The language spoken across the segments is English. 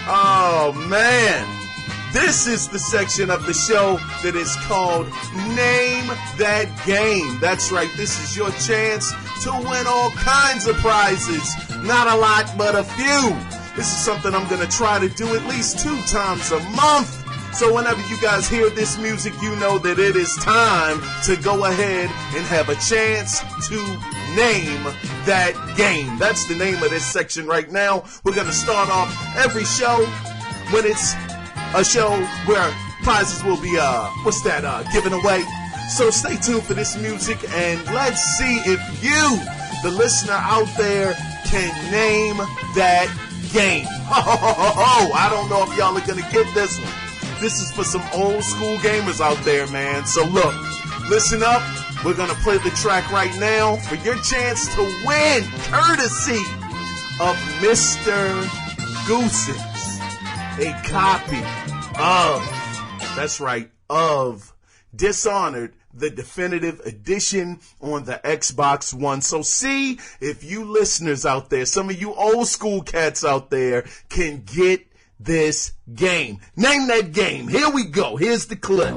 Oh, man. This is the section of the show that is called Name That Game. That's right. This is your chance to win all kinds of prizes. Not a lot, but a few. This is something I'm going to try to do at least 2 times a month. So whenever you guys hear this music, you know that it is time to go ahead and have a chance to name that game. That's the name of this section right now. We're going to start off every show when it's a show where prizes will be, given away. So stay tuned for this music and let's see if you, the listener out there, can name that game. I don't know if y'all are going to get this one. This is for some old school gamers out there, man. So look, listen up. We're going to play the track right now for your chance to win, courtesy of Mr. Goosens, a copy of Dishonored, the definitive edition on the Xbox One. So see if you listeners out there, some of you old school cats out there, can get this game. Name that game. Here we go. Here's the clip.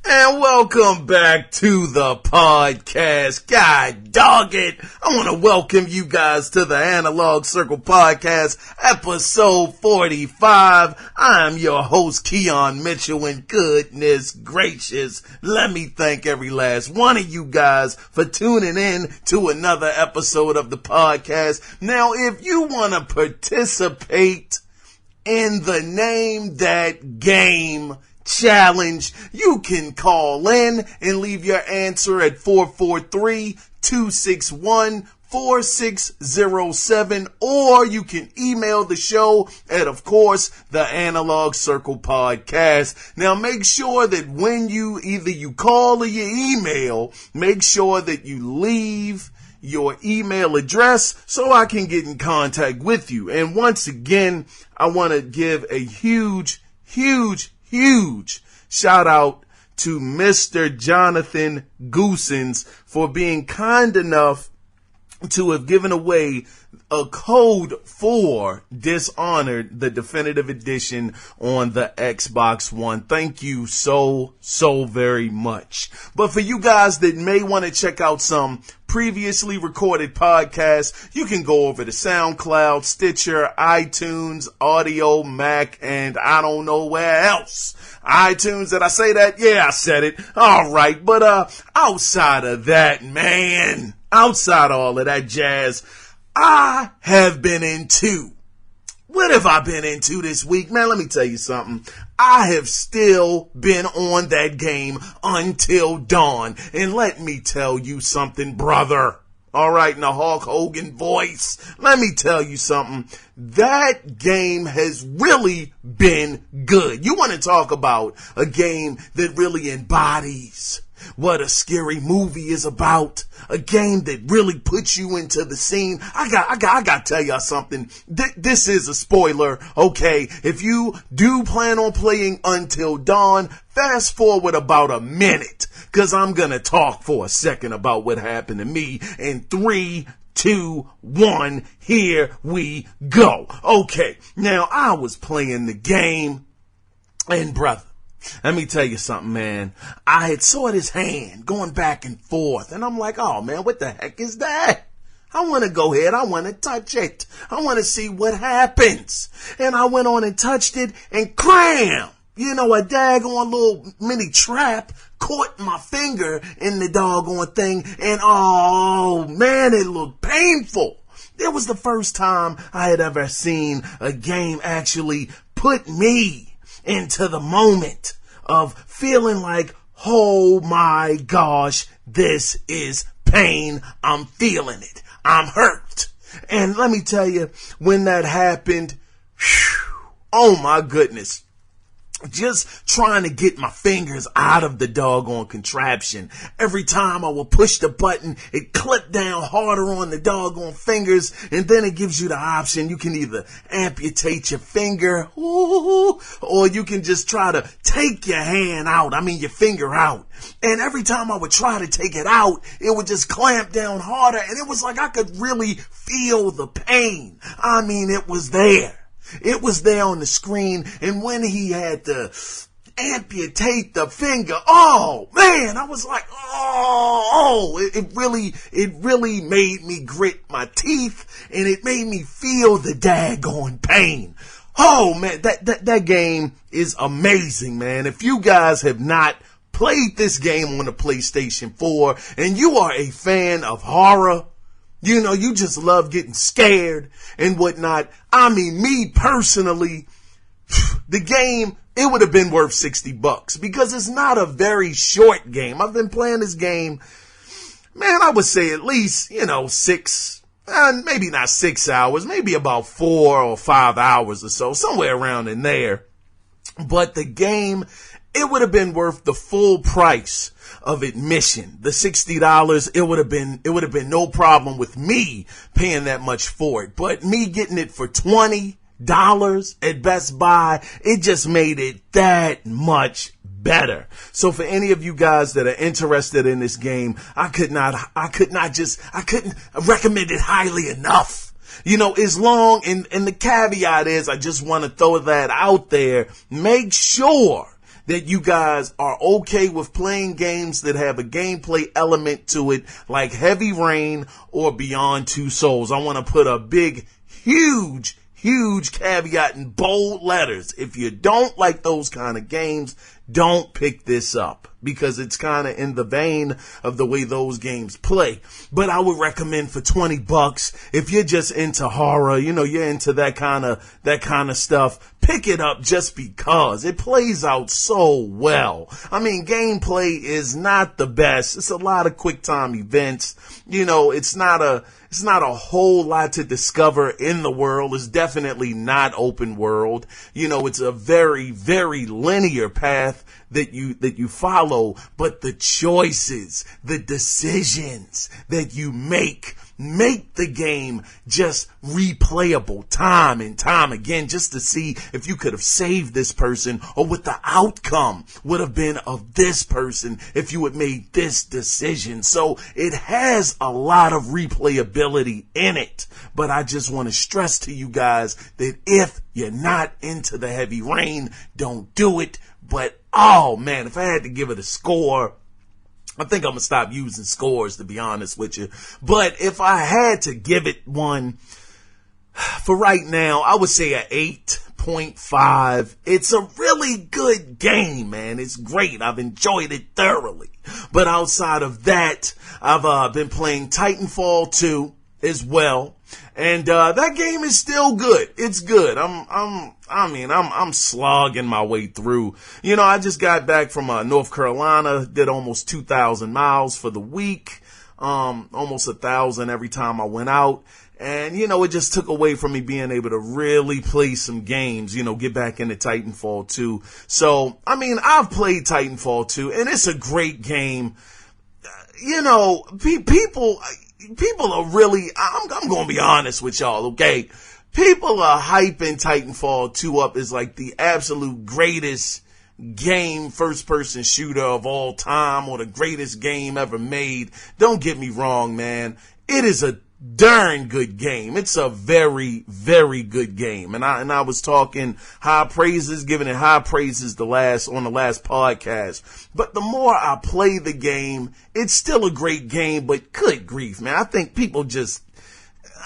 And welcome back to the podcast. God dog it. I want to welcome you guys to the Analog Circle Podcast, episode 45. I'm your host, Keon Mitchell, and goodness gracious, let me thank every last one of you guys for tuning in to another episode of the podcast. Now, if you want to participate in the Name That Game challenge, you can call in and leave your answer at 443-261-4607, or you can email the show at, of course, the Analog Circle Podcast. Now, make sure that when you call or you email, make sure that you leave your email address so I can get in contact with you. And once again, I want to give a huge shout out to Mr. Jonathan Goosens for being kind enough to have given away a code for Dishonored, the definitive edition on the Xbox One. Thank you so very much. But for you guys that may want to check out some previously recorded podcasts, you can go over to SoundCloud, Stitcher, iTunes, Audio, Mac, and I don't know where else. iTunes, did I say that? Yeah, I said it. All right. But outside of that, man, outside of all of that jazz, I have been into. What have I been into this week? Man, let me tell you something. I have still been on that game until dawn. And let me tell you something, brother. All right, in the Hulk Hogan voice, let me tell you something. That game has really been good. You want to talk about a game that really embodies what a scary movie is about. A game that really puts you into the scene. I got to tell y'all something. This is a spoiler, okay? If you do plan on playing Until Dawn, fast forward about a minute, because I'm going to talk for a second about what happened to me in 3, 2, 1, here we go. Okay, now I was playing the game, and brother, let me tell you something, man. I had saw his hand going back and forth, and I'm like, oh man, what the heck is that? I want to go ahead. I want to touch it. I want to see what happens. And I went on and touched it, and cram! You know, a daggone little mini trap caught my finger in the doggone thing, and oh man, it looked painful. It was the first time I had ever seen a game actually put me into the moment of feeling like, oh my gosh, this is pain. I'm feeling it. I'm hurt. And let me tell you, when that happened, oh my goodness. Just trying to get my fingers out of the doggone contraption. Every time I would push the button, it clipped down harder on the doggone fingers, and then it gives you the option. You can either amputate your finger, or you can just try to take your hand out. Your finger out. And every time I would try to take it out, it would just clamp down harder, and it was like I could really feel the pain. It was there. It was there on the screen, and when he had to amputate the finger, oh man, I was like, it really made me grit my teeth, and it made me feel the daggone pain. Oh man, that game is amazing, man. If you guys have not played this game on the PlayStation 4, and you are a fan of horror, you just love getting scared and whatnot. Me personally, the game, it would have been worth $60 because it's not a very short game. I've been playing this game, man, I would say at least, 6, maybe not 6 hours, maybe about 4 or 5 hours or so, somewhere around in there. But the game, it would have been worth the full price of admission. The $60, it would have been no problem with me paying that much for it. But me getting it for $20 at Best Buy, it just made it that much better. So for any of you guys that are interested in this game, I couldn't recommend it highly enough. As long, and the caveat is, I just want to throw that out there. Make sure that you guys are okay with playing games that have a gameplay element to it, like Heavy Rain or Beyond Two Souls. I want to put a big, huge caveat in bold letters. If you don't like those kind of games, don't pick this up, because it's kind of in the vein of the way those games play. But I would recommend for $20, if you're just into horror, you're into that kind of stuff, pick it up just because it plays out so well. Gameplay is not the best. It's a lot of quick time events. It's not a whole lot to discover in the world. It's definitely not open world. It's a very, very linear path that you follow, but the choices, the decisions that you make the game just replayable time and time again, just to see if you could have saved this person, or what the outcome would have been of this person if you had made this decision. So it has a lot of replayability in it. But I just want to stress to you guys that if you're not into the Heavy Rain, don't do it. But oh man, if I had to give it a score, I think I'm going to stop using scores, to be honest with you. But if I had to give it one, for right now, I would say an 8.5. It's a really good game, man. It's great. I've enjoyed it thoroughly. But outside of that, I've been playing Titanfall 2 as well. And that game is still good. It's good. I'm slogging my way through. I just got back from North Carolina, did almost 2,000 miles for the week. Almost 1,000 every time I went out. And, it just took away from me being able to really play some games, get back into Titanfall 2. So, I've played Titanfall 2, and it's a great game. People are really, I'm going to be honest with y'all, okay? People are hyping Titanfall 2 up as like the absolute greatest game, first-person shooter of all time, or the greatest game ever made. Don't get me wrong, man. It is a darn good game. It's a very, very good game. And I was talking high praises, giving it high praises on the last podcast. But the more I play the game, it's still a great game, but good grief, man. I think people just,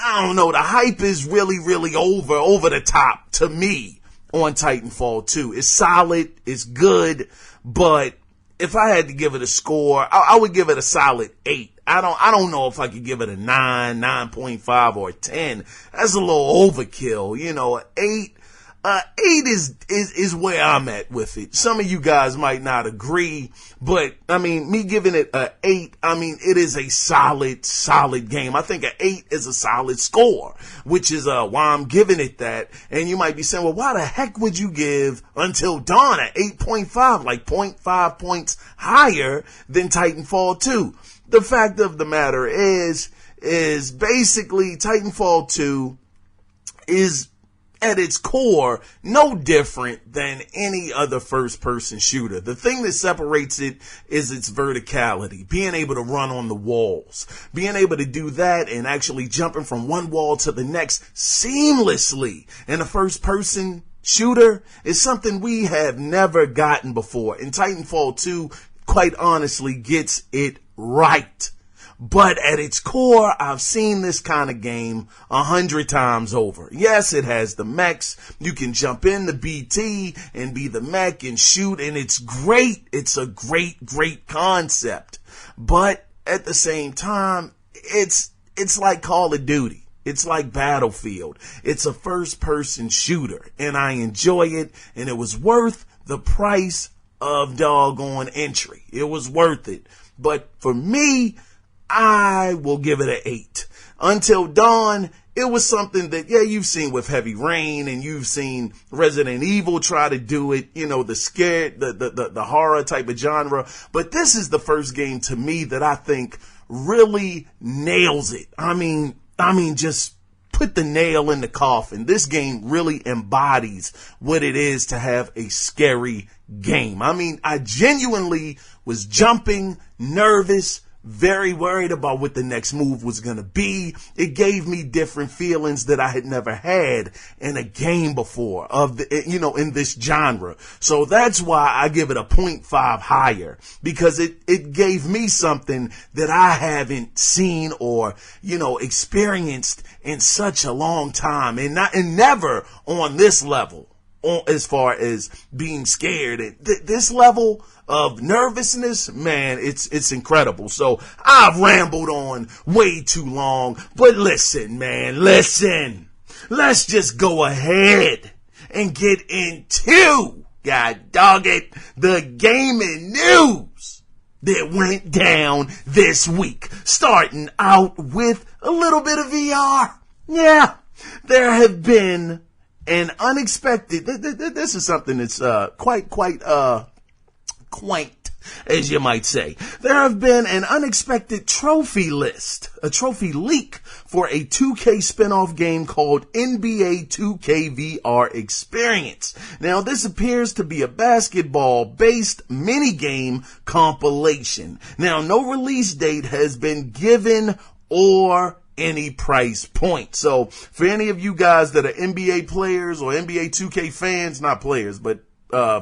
I don't know, the hype is really, really over the top to me on Titanfall 2. It's solid, it's good, but if I had to give it a score, I would give it a solid 8. I don't know if I could give it a 9, 9.5 or a 10. That's a little overkill. 8 is where I'm at with it. Some of you guys might not agree, but me giving it a 8, it is a solid game. I think an 8 is a solid score, which is why I'm giving it that. And you might be saying, well, why the heck would you give Until Dawn at 8.5, like 0.5 points higher than Titanfall 2? The fact of the matter is basically Titanfall 2 is at its core no different than any other first-person shooter. The thing that separates it is its verticality, being able to run on the walls, being able to do that and actually jumping from one wall to the next seamlessly in a first-person shooter is something we have never gotten before. And Titanfall 2, quite honestly, gets it right. But at its core, I've seen this kind of game 100 times over. Yes, it has the mechs. You can jump in the BT and be the mech and shoot, and it's great. It's a great concept. But at the same time, it's like Call of Duty. It's like Battlefield. It's a first-person shooter, and I enjoy it, and it was worth the price of doggone entry. It was worth it. But for me, I will give it an 8. Until Dawn, it was something that, you've seen with Heavy Rain, and you've seen Resident Evil try to do it, the horror type of genre. But this is the first game to me that I think really nails it. Just put the nail in the coffin. This game really embodies what it is to have a scary game. I genuinely was jumping, nervous, very worried about what the next move was going to be. It gave me different feelings that I had never had in a game before in this genre. So that's why I give it a 0.5 higher, because it gave me something that I haven't seen or, experienced in such a long time, and never on this level. As far as being scared, and this level of nervousness, man, it's incredible. So I've rambled on way too long, but listen, man, let's just go ahead and get into, god dog it, the gaming news that went down this week, starting out with a little bit of VR. Yeah, there have been an unexpected, this is something that's quite quaint, as you might say. There have been an unexpected trophy list, a trophy leak for a 2K spin-off game called NBA 2K VR Experience. Now, this appears to be a basketball-based minigame compilation. Now, no release date has been given or any price point. So for any of you guys that are NBA players or NBA 2K fans, not players, but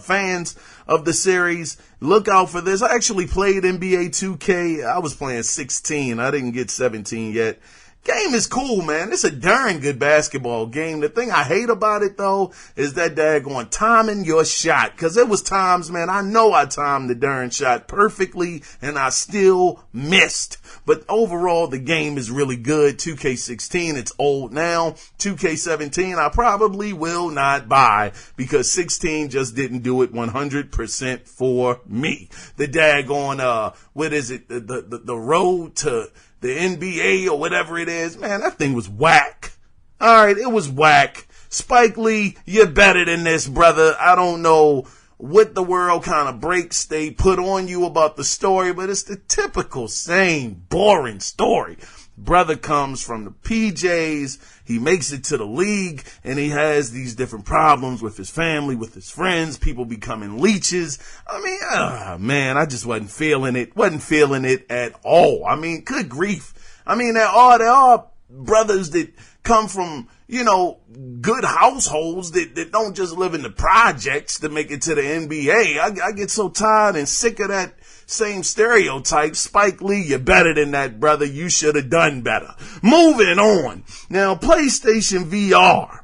fans of the series, look out for this. I actually played NBA 2K. I was playing 16. I didn't get 17 yet. Game is cool, man. It's a darn good basketball game. The thing I hate about it, though, is that daggone timing your shot. Because there was times, man, I know I timed the darn shot perfectly, and I still missed. But overall, the game is really good. 2K16, it's old now. 2K17, I probably will not buy, because 16 just didn't do it 100% for me. The daggone, what is it? The road to the NBA or whatever it is. Man, that thing was whack. All right, it was whack. Spike Lee, you're better than this, brother. I don't know what the world kind of breaks they put on you about the story, but it's the typical same boring story. Brother comes from the PJs, he makes it to the league, and he has these different problems with his family, with his friends, people becoming leeches. I mean, man, I just wasn't feeling it at all. I mean, good grief. I mean, there are brothers that come from, good households that don't just live in the projects to make it to the NBA. I get so tired and sick of that same stereotype. Spike Lee, you're better than that, brother. You should have done better. Moving on. Now, PlayStation VR.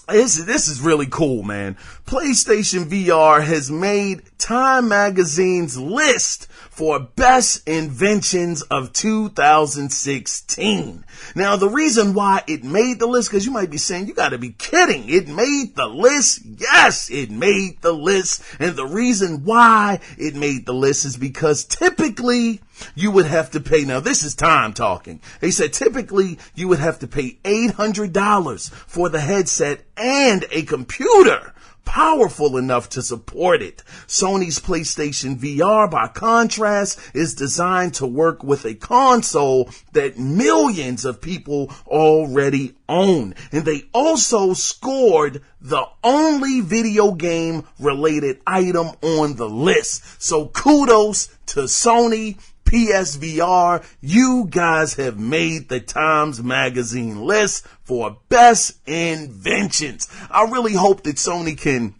This is really cool, man. PlayStation VR has made Time Magazine's list for best inventions of 2016. Now, the reason why it made the list, because you might be saying, you got to be kidding. It made the list. Yes, it made the list. And the reason why it made the list is because typically you would have to pay. Now, this is Time talking. They said typically you would have to pay $800 for the headset and a computer powerful enough to support it. Sony's PlayStation VR, by contrast, is designed to work with a console that millions of people already own. And they also scored the only video game related item on the list. So kudos to Sony. PSVR, you guys have made the Times Magazine list for best inventions. I really hope that Sony can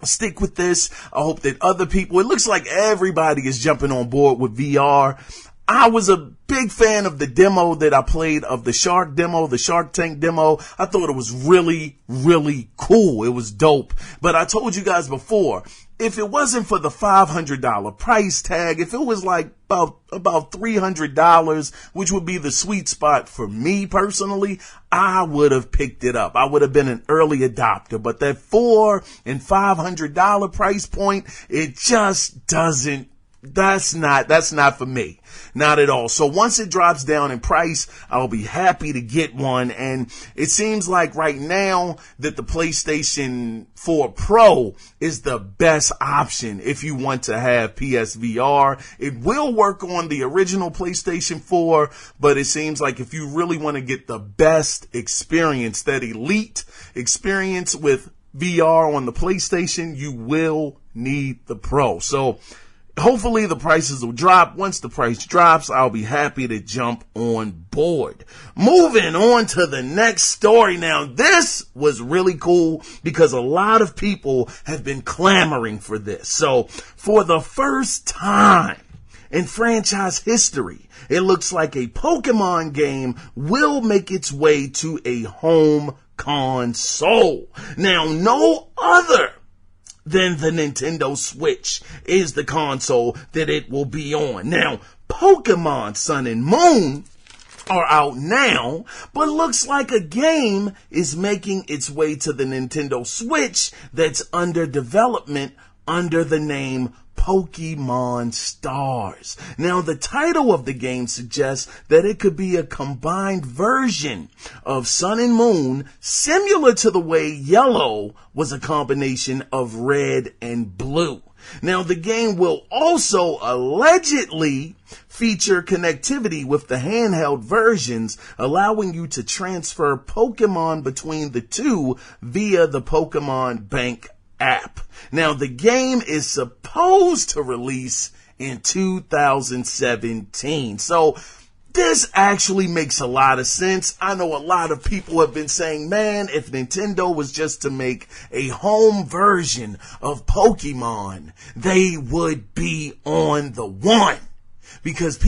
stick with this. I hope that other people, it looks like everybody is jumping on board with VR. I was a big fan of the demo that I played of the Shark Tank demo. I thought it was really, really cool. It was dope. But I told you guys before, if it wasn't for the $500 price tag, if it was like about $300, which would be the sweet spot for me personally, I would have picked it up. I would have been an early adopter. But that $400 and $500 price point, it just doesn't. That's not for me. Not at all. So once it drops down in price, I'll be happy to get one. And it seems like right now that the PlayStation 4 Pro is the best option if you want to have PSVR. It will work on the original PlayStation 4, but it seems like if you really want to get the best experience, that elite experience with VR on the PlayStation, you will need the Pro. So hopefully the prices will drop. Once the price drops, I'll be happy to jump on board. Moving on to the next story. Now, this was really cool because a lot of people have been clamoring for this. So, for the first time in franchise history, it looks like a Pokemon game will make its way to a home console. Now, no other than the Nintendo Switch is the console that it will be on. Now, Pokemon Sun and Moon are out now, but looks like a game is making its way to the Nintendo Switch that's under development under the name Pokemon Stars. Now, the title of the game suggests that it could be a combined version of Sun and Moon, similar to the way Yellow was a combination of red and blue. Now, the game will also allegedly feature connectivity with the handheld versions, allowing you to transfer Pokemon between the two via the Pokemon Bank app. Now, the game is supposed to release in 2017. So this actually makes a lot of sense. I know a lot of people have been saying, man, if Nintendo was just to make a home version of Pokemon, they would be on the one. Because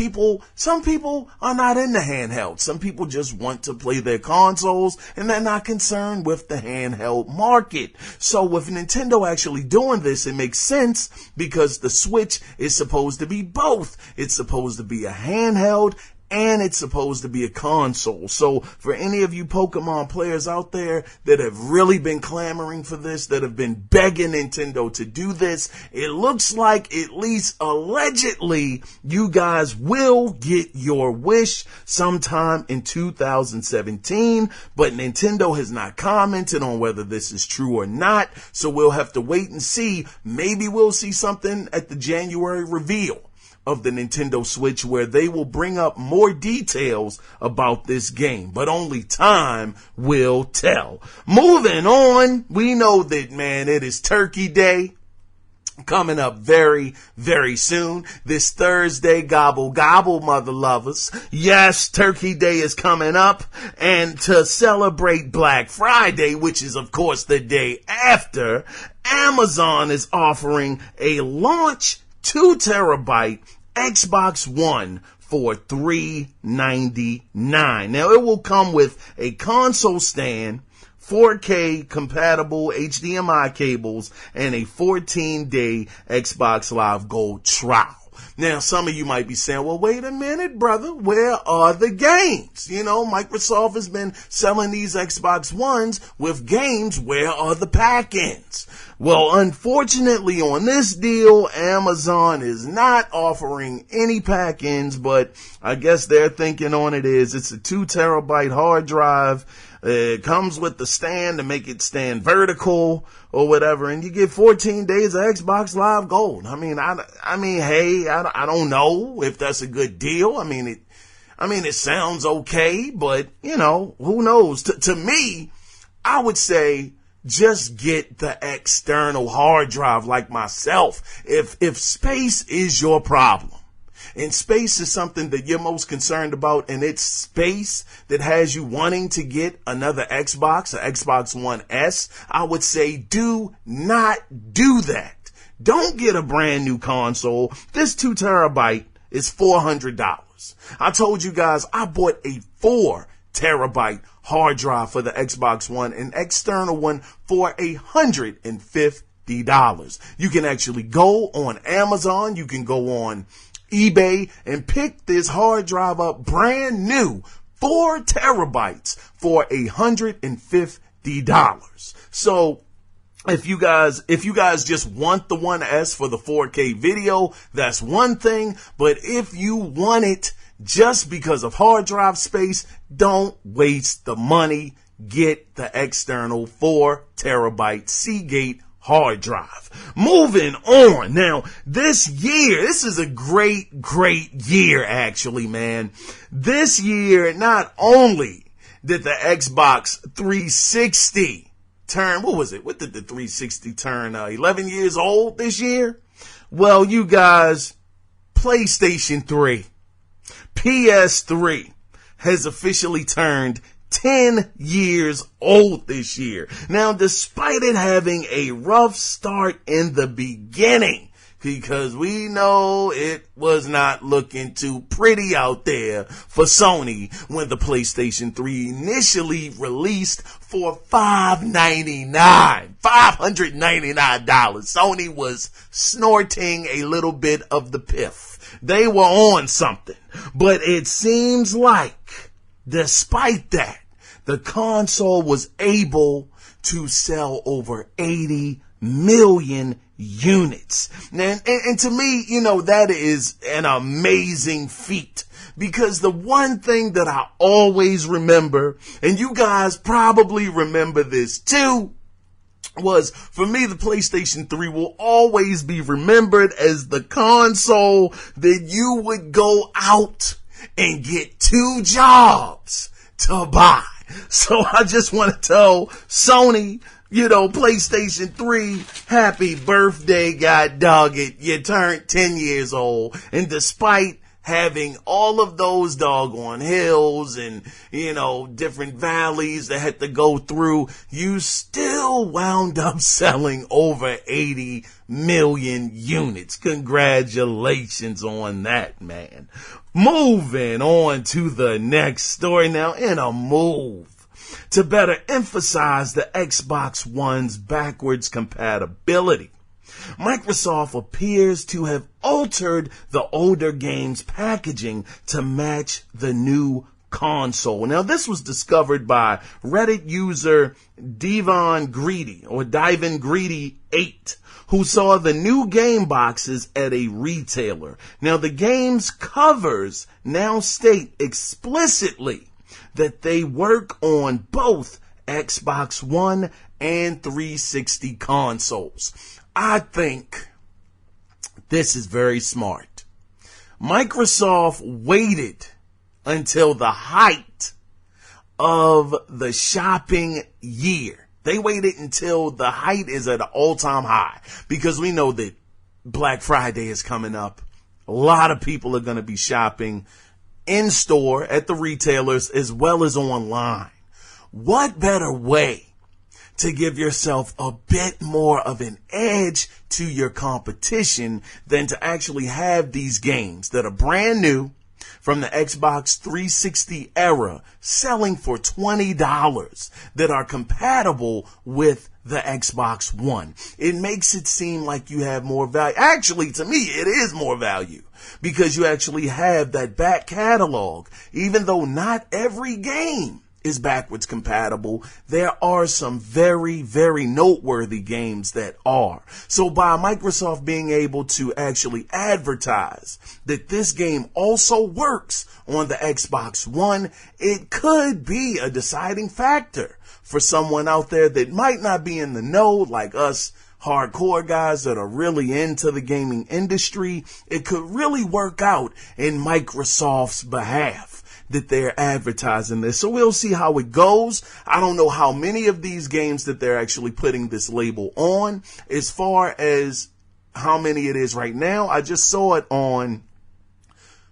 some people are not into handheld. Some people just want to play their consoles and they're not concerned with the handheld market. So with Nintendo actually doing this, it makes sense because the Switch is supposed to be both. It's supposed to be a handheld and it's supposed to be a console. So for any of you Pokemon players out there that have really been clamoring for this, that have been begging Nintendo to do this, it looks like, at least allegedly, you guys will get your wish sometime in 2017, but Nintendo has not commented on whether this is true or not, so we'll have to wait and see. Maybe we'll see something at the January reveal of the Nintendo Switch where they will bring up more details about this game, but only time will tell. Moving on, we know that, man, it is Turkey Day coming up very, very soon. This Thursday, gobble, gobble, mother lovers. Yes, Turkey Day is coming up, and to celebrate Black Friday, which is, of course, the day after, Amazon is offering a launch 2 terabyte Xbox One for $399. Now, it will come with a console stand, 4K compatible HDMI cables, and a 14-day Xbox Live Gold trial. Now, some of you might be saying, well, wait a minute, brother, where are the games? You know, Microsoft has been selling these Xbox Ones with games. Where are the pack-ins? Well, unfortunately, on this deal, Amazon is not offering any pack-ins, but I guess their thinking on it is it's a 2 terabyte hard drive. It comes with the stand to make it stand vertical or whatever, and you get 14 days of Xbox Live Gold. I mean, hey, I don't know if that's a good deal. I mean, it sounds okay, but you know, who knows? To me, I would say just get the external hard drive like myself. If space is your problem, and space is something that you're most concerned about, and it's space that has you wanting to get another Xbox, an Xbox One S, I would say do not do that. Don't get a brand new console. This 2 terabyte is $400. I told you guys I bought a 4 terabyte hard drive for the Xbox One, an external one for $150. You can actually go on Amazon. You can go on eBay and pick this hard drive up brand new, 4 terabytes for $150. So if you guys just want the One S for the 4K video, that's one thing. But if you want it just because of hard drive space, don't waste the money. Get the external 4 terabyte Seagate hard drive. Moving on. Now, this is a great year, actually, man. This year, not only did the Xbox 360 turn, what was it? What did the 360 turn? 11 years old this year? Well, you guys, PlayStation 3, PS3 has officially turned 10 years old this year. Now, despite it having a rough start in the beginning, because we know it was not looking too pretty out there for Sony when the PlayStation 3 initially released for $599. Sony was snorting a little bit of the piff. They were on something. But it seems like, despite that, the console was able to sell over 80 million units. And to me, you know, that is an amazing feat, because the one thing that I always remember, and you guys probably remember this too, was, for me, the PlayStation 3 will always be remembered as the console that you would go out and get 2 jobs to buy. So I just want to tell Sony, you know, PlayStation 3, happy birthday, god dog it. You turned 10 years old. And despite having all of those doggone hills and, you know, different valleys that had to go through, you still wound up selling over 80 million units. Congratulations on that, man. Moving on to the next story now, in a move to better emphasize the Xbox One's backwards compatibility. Microsoft appears to have altered the older game's packaging to match the new console. Now, this was discovered by Reddit user Divon Greedy 8, who saw the new game boxes at a retailer. Now, the game's covers now state explicitly that they work on both Xbox One and 360 consoles. I think this is very smart. Microsoft waited until the height of the shopping year. They waited until the height is at an all-time high, because we know that Black Friday is coming up. A lot of people are going to be shopping in store at the retailers as well as online. What better way to give yourself a bit more of an edge to your competition than to actually have these games that are brand new from the Xbox 360 era selling for $20 that are compatible with the Xbox One? It makes it seem like you have more value. Actually, to me, it is more value, because you actually have that back catalog. Even though not every game is backwards compatible, there are some very, very noteworthy games that are. So by Microsoft being able to actually advertise that this game also works on the Xbox One, it could be a deciding factor for someone out there that might not be in the know, like us hardcore guys that are really into the gaming industry. It could really work out in Microsoft's behalf that they're advertising this. So we'll see how it goes. I don't know how many of these games that they're actually putting this label on. As far as how many it is right now, I just saw it on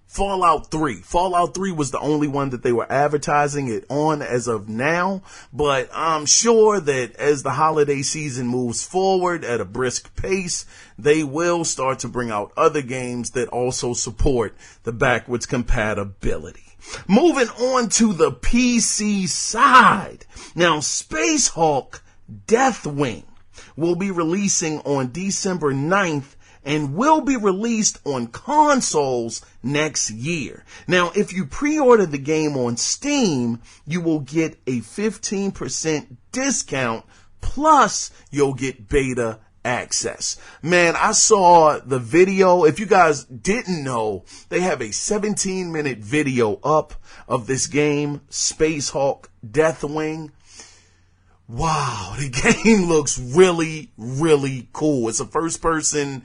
Fallout 3. Fallout 3 was the only one that they were advertising it on as of now, but I'm sure that as the holiday season moves forward at a brisk pace, they will start to bring out other games that also support the backwards compatibility. Moving on to the PC side. Now, Space Hulk Deathwing will be releasing on December 9th and will be released on consoles next year. Now, if you pre-order the game on Steam, you will get a 15% discount, plus you'll get beta access. Man, I saw the video. If you guys didn't know, they have a 17-minute video up of this game, Space Hulk Deathwing. Wow, the game looks really, really cool. It's a first-person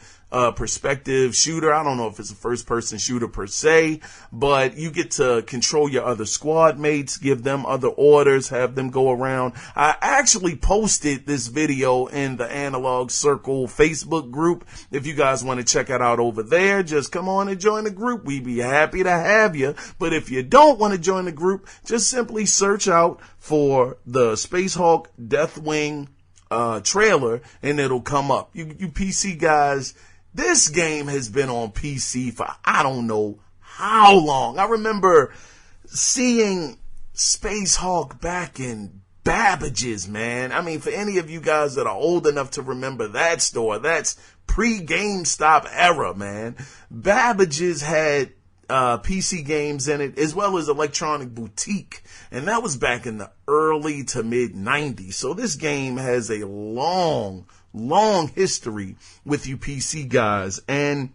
perspective shooter. I don't know if it's a first-person shooter per se, but you get to control your other squad mates, give them other orders, have them go around. I actually posted this video in the Analog Circle Facebook group. If you guys want to check it out over there, just come on and join the group. We'd be happy to have you. But if you don't want to join the group, just simply search out for the Space Hulk Deathwing trailer and it'll come up. You PC guys, this game has been on PC for I don't know how long. I remember seeing Space Hulk back in Babbage's, man. I mean, for any of you guys that are old enough to remember that store, that's pre-GameStop era, man. Babbage's had PC games in it, as well as Electronic Boutique, and that was back in the early to mid 90s. So this game has a long history with you PC guys, and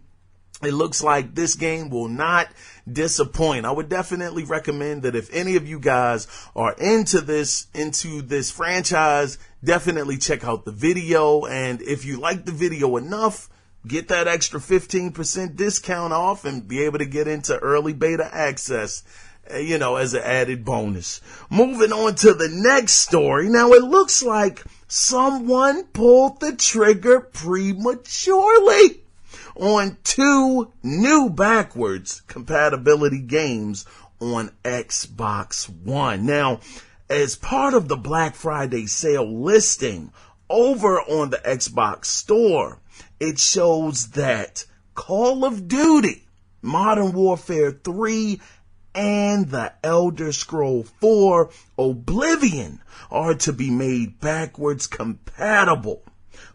it looks like this game will not disappoint. I would definitely recommend that if any of you guys are into this franchise, definitely check out the video. And if you like the video enough, get that extra 15% discount off and be able to get into early beta access, as an added bonus. Moving on to the next story. Now, it looks like someone pulled the trigger prematurely on 2 new backwards compatibility games on Xbox One. Now, as part of the Black Friday sale listing over on the Xbox Store, it shows that Call of Duty, Modern Warfare 3, and the Elder Scrolls 4 Oblivion are to be made backwards compatible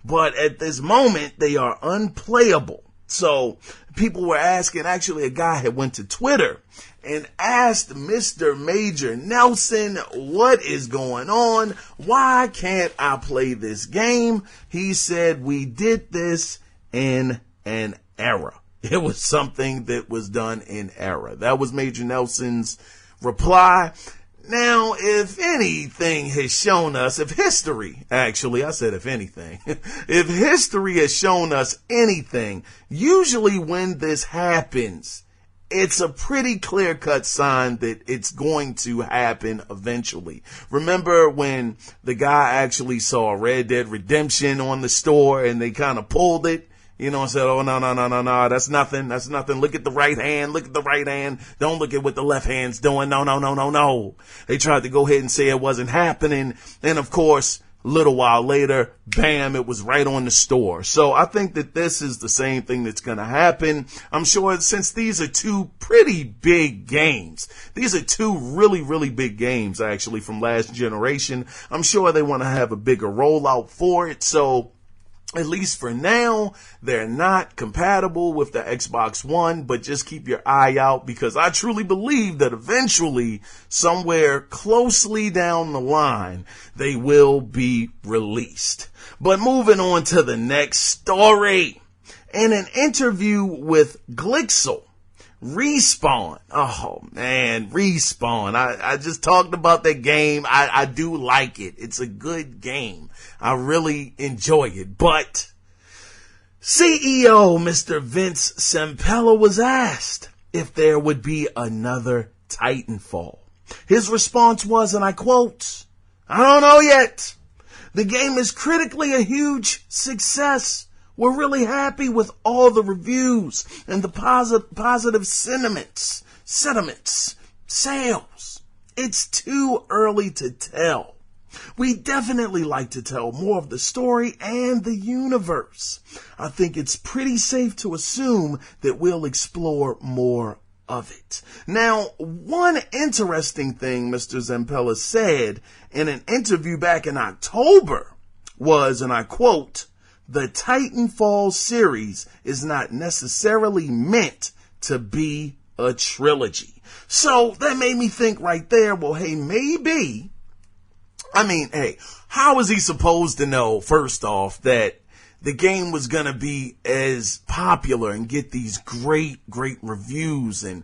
But at this moment, they are unplayable. So people were asking, actually a guy had went to Twitter and asked Mr. Major Nelson, what is going on? Why can't I play this game? He said, we did this in an error. It was something that was done in error. That was Major Nelson's reply. Now, if anything has shown us, if history, actually, I said if anything, if history has shown us anything, usually when this happens, it's a pretty clear-cut sign that it's going to happen eventually. Remember when the guy actually saw Red Dead Redemption on the store and they kind of pulled it? You know, and said, oh, no, that's nothing. Look at the right hand. Don't look at what the left hand's doing. No. They tried to go ahead and say it wasn't happening. And of course, a little while later, bam, it was right on the store. So I think that this is the same thing that's going to happen. I'm sure since these are two pretty big games, these are two really, really big games, actually, from last generation. I'm sure they want to have a bigger rollout for it. So at least for now, they're not compatible with the Xbox One, but just keep your eye out because I truly believe that eventually, somewhere closely down the line, they will be released. But moving on to the next story. In an interview with Glixel, Respawn. Oh man, Respawn. I just talked about that game. I do like it. It's a good game. I really enjoy it. But CEO Mr. Vince Zampella was asked if there would be another Titanfall. His response was, and I quote, I don't know yet. The game is critically a huge success. We're really happy with all the reviews and the positive sentiments, sales. It's too early to tell. We definitely like to tell more of the story and the universe. I think it's pretty safe to assume that we'll explore more of it. Now, one interesting thing Mr. Zampella said in an interview back in October was, and I quote, the Titanfall series is not necessarily meant to be a trilogy. So that made me think right there, well, hey, maybe, how is he supposed to know, first off, that the game was going to be as popular and get these great reviews and,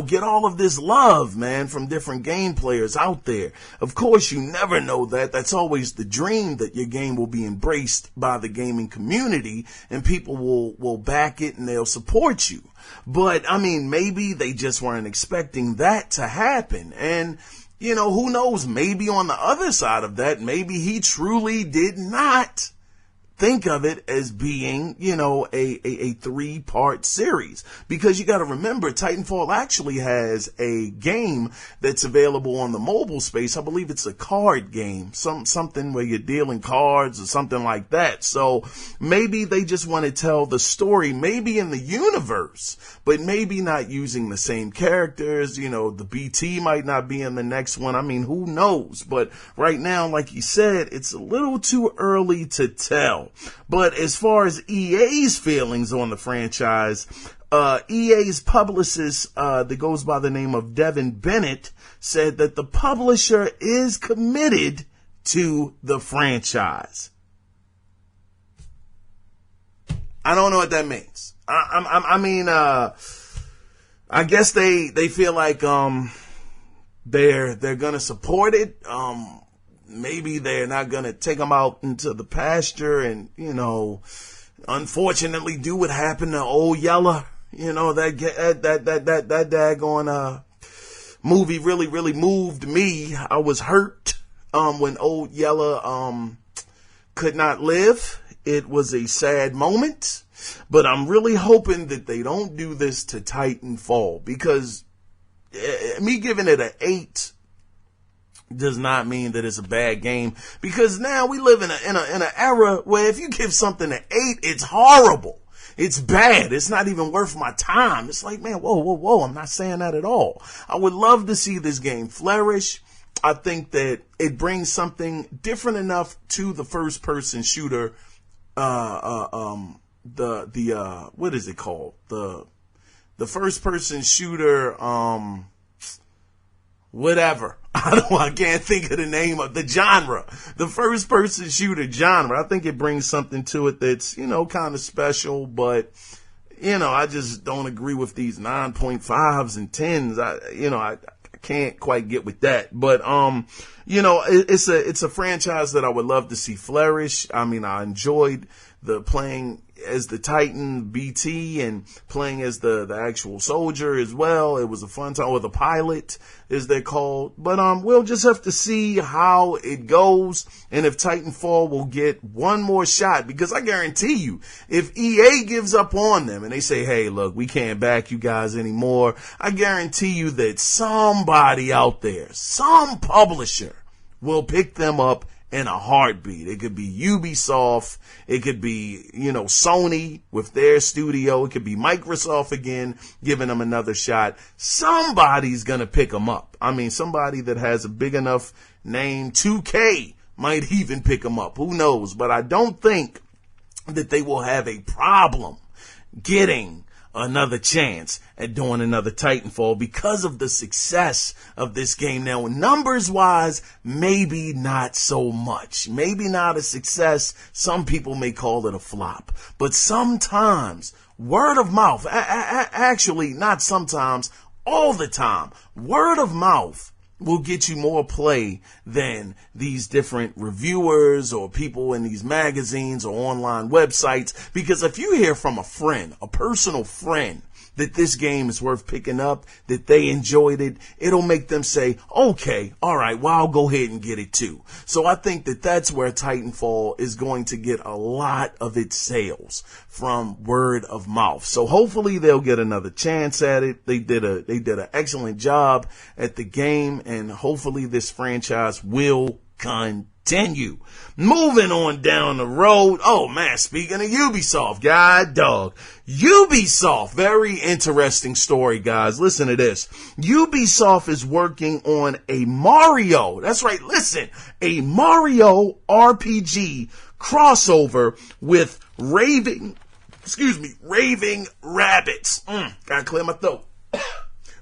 get all of this love, man, from different game players out there? Of course, you never know that. That's always the dream, that your game will be embraced by the gaming community and people will back it and they'll support you. But, maybe they just weren't expecting that to happen. And, who knows? Maybe on the other side of that, maybe he truly did not think of it as being, a 3-part series, because you got to remember Titanfall actually has a game that's available on the mobile space. I believe it's a card game, something where you're dealing cards or something like that. So maybe they just want to tell the story, maybe in the universe, but maybe not using the same characters. The BT might not be in the next one. Who knows? But right now, like you said, it's a little too early to tell. But as far as EA's feelings on the franchise, EA's publicist that goes by the name of Devin Bennett said that the publisher is committed to the franchise. I don't know what that means. I guess they feel like they're gonna support it. Maybe they're not going to take them out into the pasture and, unfortunately do what happened to Old Yeller. That daggone movie really moved me. I was hurt when Old Yeller could not live. It was a sad moment, but I'm really hoping that they don't do this to Titanfall, because me giving it an 8 does not mean that it's a bad game, because now we live in an era where if you give something an 8, it's horrible. It's bad. It's not even worth my time. It's like, man, whoa. I'm not saying that at all. I would love to see this game flourish. I think that it brings something different enough to the first person shooter what is it called? The first person shooter, whatever. I can't think of the name of the genre. The first person shooter genre. I think it brings something to it that's, kind of special, but, I just don't agree with these 9.5s and 10s. I can't quite get with that. But, it's a franchise that I would love to see flourish. I mean, I enjoyed the playing as the Titan BT and playing as the actual soldier as well. It was a fun time, or the pilot as they're called. But we'll just have to see how it goes and if Titanfall will get one more shot, because I guarantee you, if EA gives up on them and they say, hey, look, we can't back you guys anymore, I guarantee you that somebody out there, some publisher, will pick them up in a heartbeat. It could be Ubisoft. It could be, Sony with their studio. It could be Microsoft again, giving them another shot. Somebody's going to pick them up. I mean, somebody that has a big enough name, 2K, might even pick them up. Who knows? But I don't think that they will have a problem getting another chance at doing another Titanfall because of the success of this game. Now, numbers wise, maybe not so much. Maybe not a success. Some people may call it a flop. But sometimes word of mouth, actually not sometimes, all the time, word of mouth will get you more play than these different reviewers or people in these magazines or online websites. Because if you hear from a friend, a personal friend, that this game is worth picking up, that they enjoyed it, it'll make them say, okay, all right, well, I'll go ahead and get it too. So I think that that's where Titanfall is going to get a lot of its sales, from word of mouth. So hopefully they'll get another chance at it. They did an excellent job at the game, and hopefully this franchise will continue. Moving on down the road. Oh man, speaking of Ubisoft, God dog. Ubisoft, very interesting story, guys. Listen to this. Ubisoft is working on a Mario. That's right. Listen, a Mario RPG crossover with raving rabbits. Gotta clear my throat.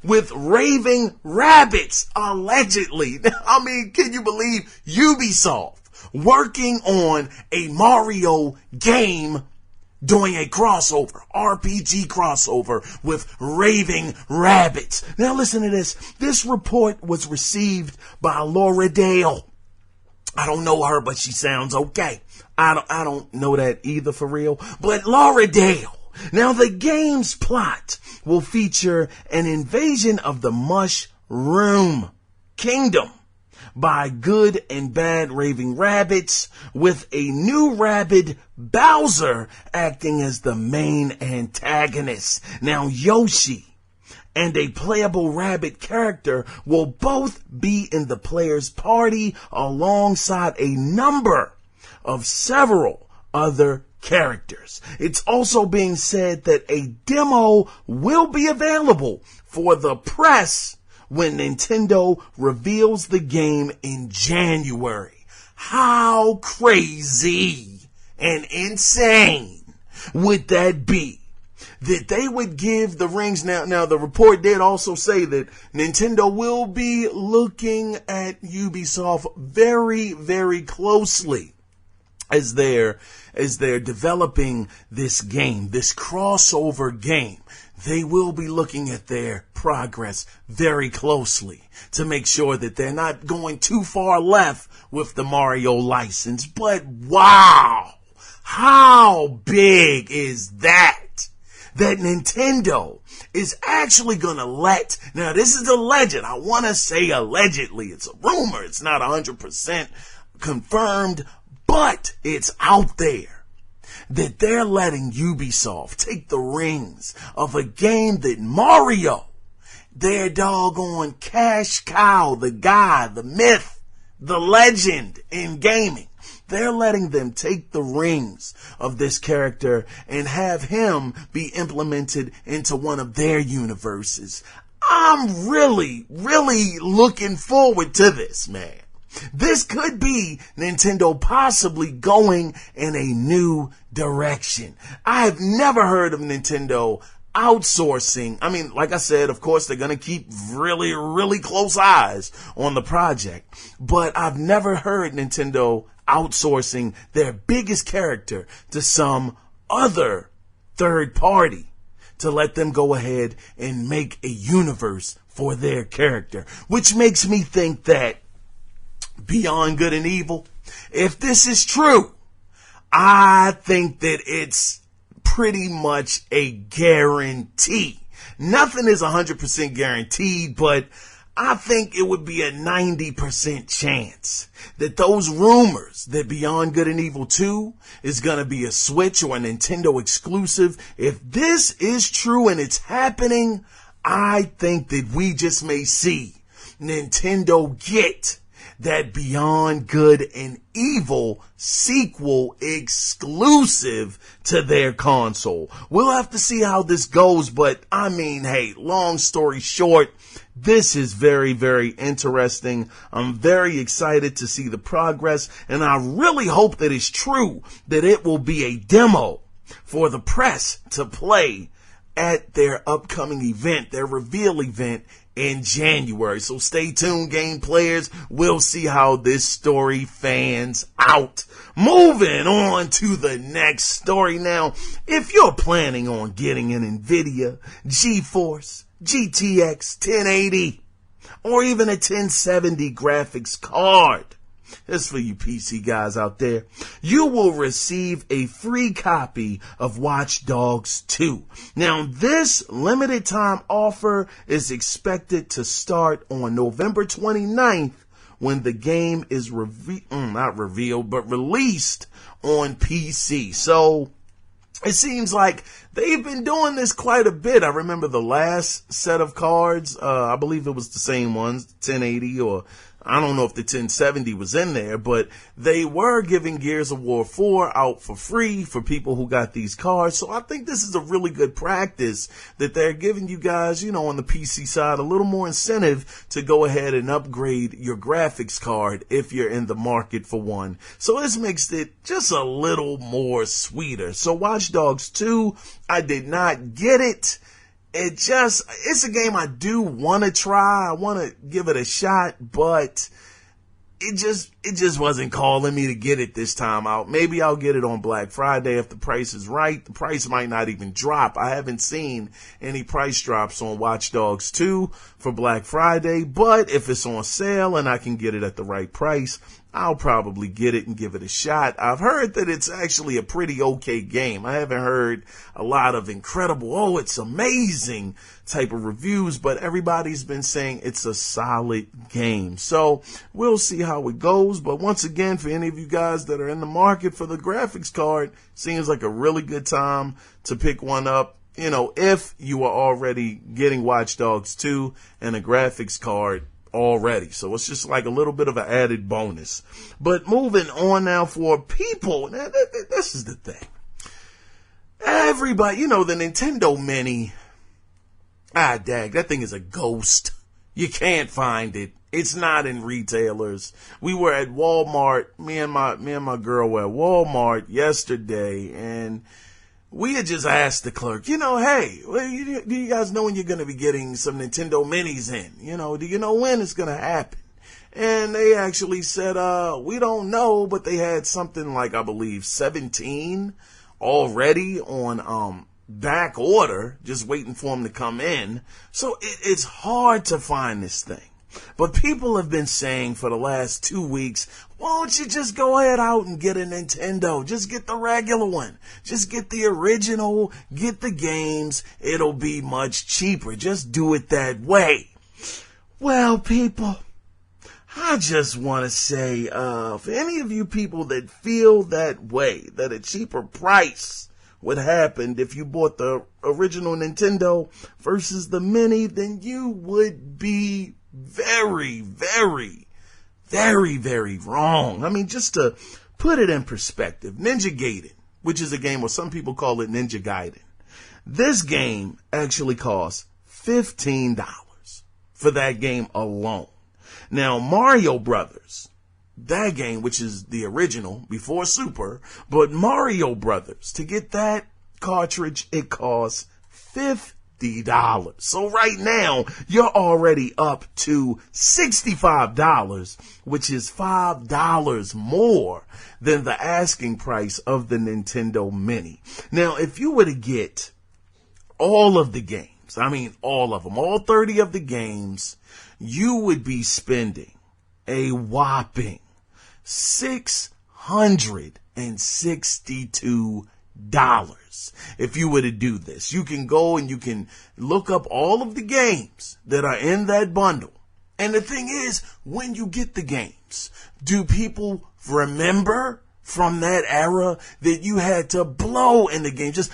With raving rabbits, allegedly. I mean, can you believe Ubisoft working on a Mario game, doing a crossover, RPG crossover with raving rabbits? Now listen to this. This report was received by Laura Dale. I don't know her, but she sounds okay. I don't know that either for real. But Laura Dale. Now, the game's plot will feature an invasion of the Mushroom Kingdom by good and bad raving rabbits, with a new rabbit, Bowser, acting as the main antagonist. Now, Yoshi and a playable rabbit character will both be in the player's party alongside a number of several other characters. It's also being said that a demo will be available for the press when Nintendo reveals the game in January. How crazy and insane would that be? That they would give the rings. Now the report did also say that Nintendo will be looking at Ubisoft very, very closely as they're developing this game, this crossover game. They will be looking at their progress very closely to make sure that they're not going too far left with the Mario license. But wow, how big is that? That Nintendo is actually going to let, now this is a legend. I want to say allegedly. It's a rumor. It's not 100% confirmed, but it's out there that they're letting Ubisoft take the rings of a game that Mario, their doggone cash cow, the guy, the myth, the legend in gaming, they're letting them take the rings of this character and have him be implemented into one of their universes. I'm really, really looking forward to this, man. This could be Nintendo possibly going in a new direction. I have never heard of Nintendo outsourcing. I mean, like I said, of course, they're going to keep really, really close eyes on the project. But I've never heard Nintendo outsourcing their biggest character to some other third party to let them go ahead and make a universe for their character, which makes me think that Beyond Good and Evil, if this is true, I think that it's pretty much a guarantee. Nothing is 100% guaranteed, but I think it would be a 90% chance that those rumors that Beyond Good and Evil 2 is going to be a Switch or a Nintendo exclusive, if this is true and it's happening, I think that we just may see Nintendo get that Beyond Good and Evil sequel exclusive to their console. We'll have to see how this goes, but I mean, hey, long story short, this is very, very interesting. I'm very excited to see the progress, and I really hope that it's true that it will be a demo for the press to play at their upcoming event, their reveal event in January. So stay tuned, game players. We'll see how this story fans out. Moving on to the next story now. If you're planning on getting an NVIDIA GeForce GTX 1080 or even a 1070 graphics card, this is for you PC guys out there, you will receive a free copy of Watch Dogs 2. Now, this limited time offer is expected to start on November 29th when the game is released on PC. So it seems like they've been doing this quite a bit. I remember the last set of cards, I believe it was the same ones, 1080, or I don't know if the 1070 was in there, but they were giving Gears of War 4 out for free for people who got these cards. So I think this is a really good practice that they're giving you guys, you know, on the PC side, a little more incentive to go ahead and upgrade your graphics card if you're in the market for one. So this makes it just a little more sweeter. So Watch Dogs 2, I did not get it. It's a game I do want to try. I want to give it a shot, but it just wasn't calling me to get it this time out. Maybe I'll get it on Black Friday if the price is right. The price might not even drop. I haven't seen any price drops on Watch Dogs 2 for Black Friday, but if it's on sale and I can get it at the right price, I'll probably get it and give it a shot. I've heard that it's actually a pretty okay game. I haven't heard a lot of incredible, oh, it's amazing type of reviews, but everybody's been saying it's a solid game. So we'll see how it goes. But once again, for any of you guys that are in the market for the graphics card, seems like a really good time to pick one up. You know, if you are already getting Watch Dogs 2 and a graphics card already. So it's just like a little bit of an added bonus. But moving on now for people, now this is the thing. Everybody, you know, the Nintendo Mini, dag, that thing is a ghost. You can't find it. It's not in retailers. We were at Walmart, me and my girl were at Walmart yesterday, and we had just asked the clerk, you know, hey, do you guys know when you're going to be getting some Nintendo Minis in? You know, do you know when it's going to happen? And they actually said, we don't know, but they had something like, I believe, 17 already on back order, just waiting for them to come in. So it's hard to find this thing. But people have been saying for the last 2 weeks, why don't you just go ahead out and get a Nintendo? Just get the regular one. Just get the original. Get the games. It'll be much cheaper. Just do it that way. Well, people, I just want to say, for any of you people that feel that way, that a cheaper price would happen if you bought the original Nintendo versus the Mini, then you would be very, very, very, very wrong. I mean, just to put it in perspective, Ninja Gaiden, which is a game where some people call it Ninja Gaiden, this game actually costs $15 for that game alone. Now, Mario Brothers that game, which is the original before Super, but Mario Brothers, to get that cartridge, it costs $50. So right now, you're already up to $65, which is $5 more than the asking price of the Nintendo Mini. Now, if you were to get all of the games, I mean all of them, all 30 of the games, you would be spending a whopping $662 if you were to do this. You can go and you can look up all of the games that are in that bundle. And the thing is, when you get the games, do people remember from that era that you had to blow in the game, just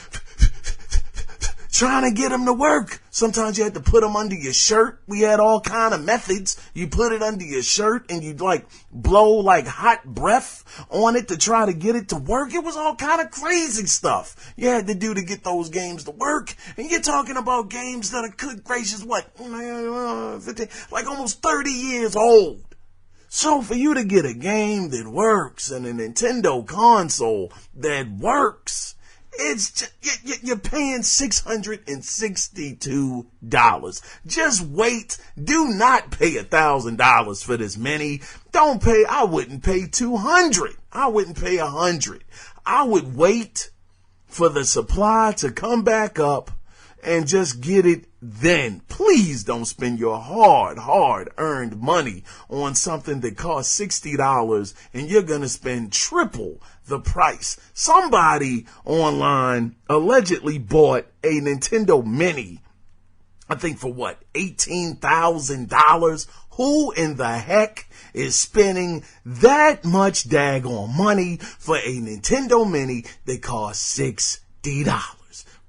trying to get them to work? Sometimes you had to put them under your shirt. We had all kind of methods. You put it under your shirt and you'd like blow like hot breath on it to try to get it to work. It was all kind of crazy stuff you had to do to get those games to work. And you're talking about games that are, good gracious, what, 15, like almost 30 years old. So for you to get a game that works and a Nintendo console that works, it's just, you're paying $662. Just wait. Do not pay $1,000 for this Mini. Don't pay. I wouldn't pay $200. I wouldn't pay $100. I would wait for the supply to come back up and just get it then. Please don't spend your hard-earned money on something that costs $60 and you're going to spend triple the price. Somebody online allegedly bought a Nintendo Mini, I think for what, $18,000? Who in the heck is spending that much daggone money for a Nintendo Mini that costs $60?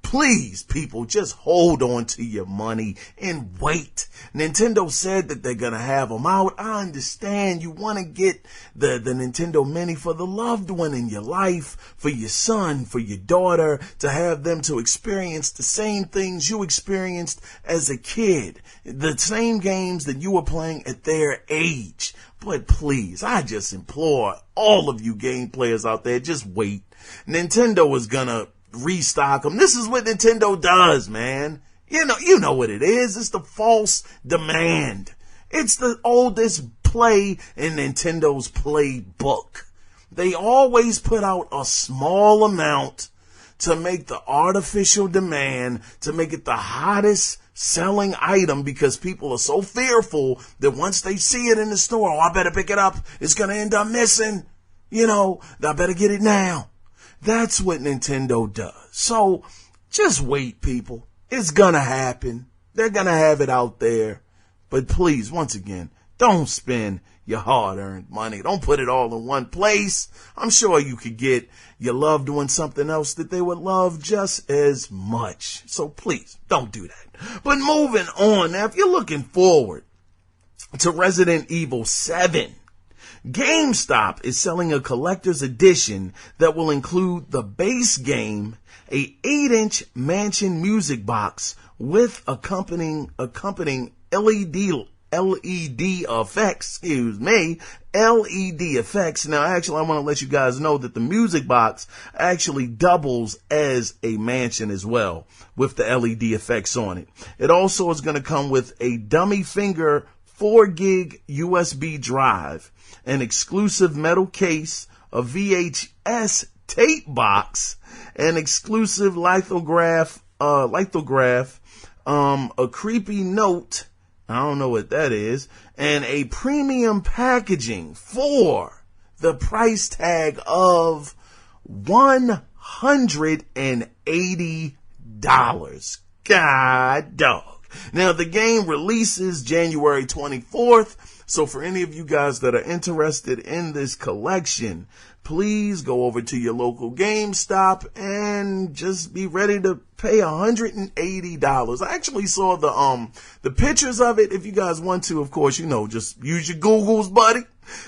Please, people, just hold on to your money and wait. Nintendo said that they're going to have them out. I understand you want to get the Nintendo Mini for the loved one in your life, for your son, for your daughter, to have them to experience the same things you experienced as a kid, the same games that you were playing at their age. But please, I just implore all of you game players out there, just wait. Nintendo is going to restock them. This is what Nintendo does, man. You know what it is. It's the false demand. It's the oldest play in Nintendo's playbook. They always put out a small amount to make the artificial demand, to make it the hottest selling item, because people are so fearful that once they see it in the store, oh, I better pick it up. It's going to end up missing. I better get it now. That's what Nintendo does. So just wait, people. It's going to happen. They're going to have it out there. But please, once again, don't spend your hard-earned money. Don't put it all in one place. I'm sure you could get your loved one something else that they would love just as much. So please, don't do that. But moving on. Now, if you're looking forward to Resident Evil 7, GameStop is selling a collector's edition that will include the base game, a 8-inch mansion music box with accompanying LED effects, LED effects. Now, actually, I want to let you guys know that the music box actually doubles as a mansion as well with the LED effects on it. It also is going to come with a dummy finger 4 gig USB drive, an exclusive metal case, a VHS tape box, an exclusive lithograph, a creepy note, I don't know what that is, and a premium packaging for the price tag of $180. God dog. Now, the game releases January 24th. So for any of you guys that are interested in this collection, please go over to your local GameStop and just be ready to pay $180. I actually saw the pictures of it. If you guys want to, of course, just use your Googles, buddy,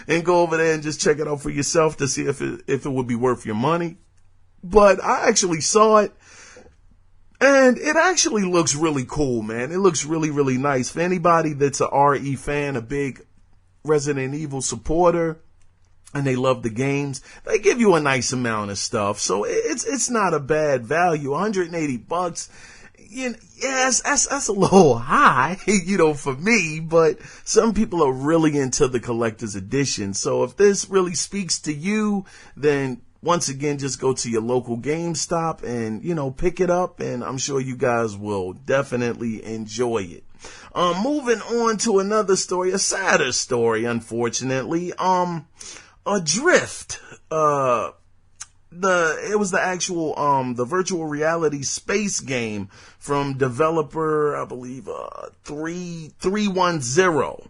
and go over there and just check it out for yourself to see if it would be worth your money. But I actually saw it. And it actually looks really cool, man. It looks really, really nice. For anybody that's a RE fan, a big Resident Evil supporter, and they love the games, they give you a nice amount of stuff. So it's not a bad value. $180. Yes, that's a little high, for me, but some people are really into the collector's edition. So if this really speaks to you, then once again, just go to your local GameStop and, pick it up, and I'm sure you guys will definitely enjoy it. Moving on to another story, a sadder story, unfortunately. Adrift, it was the actual, the virtual reality space game from developer, I believe, 310.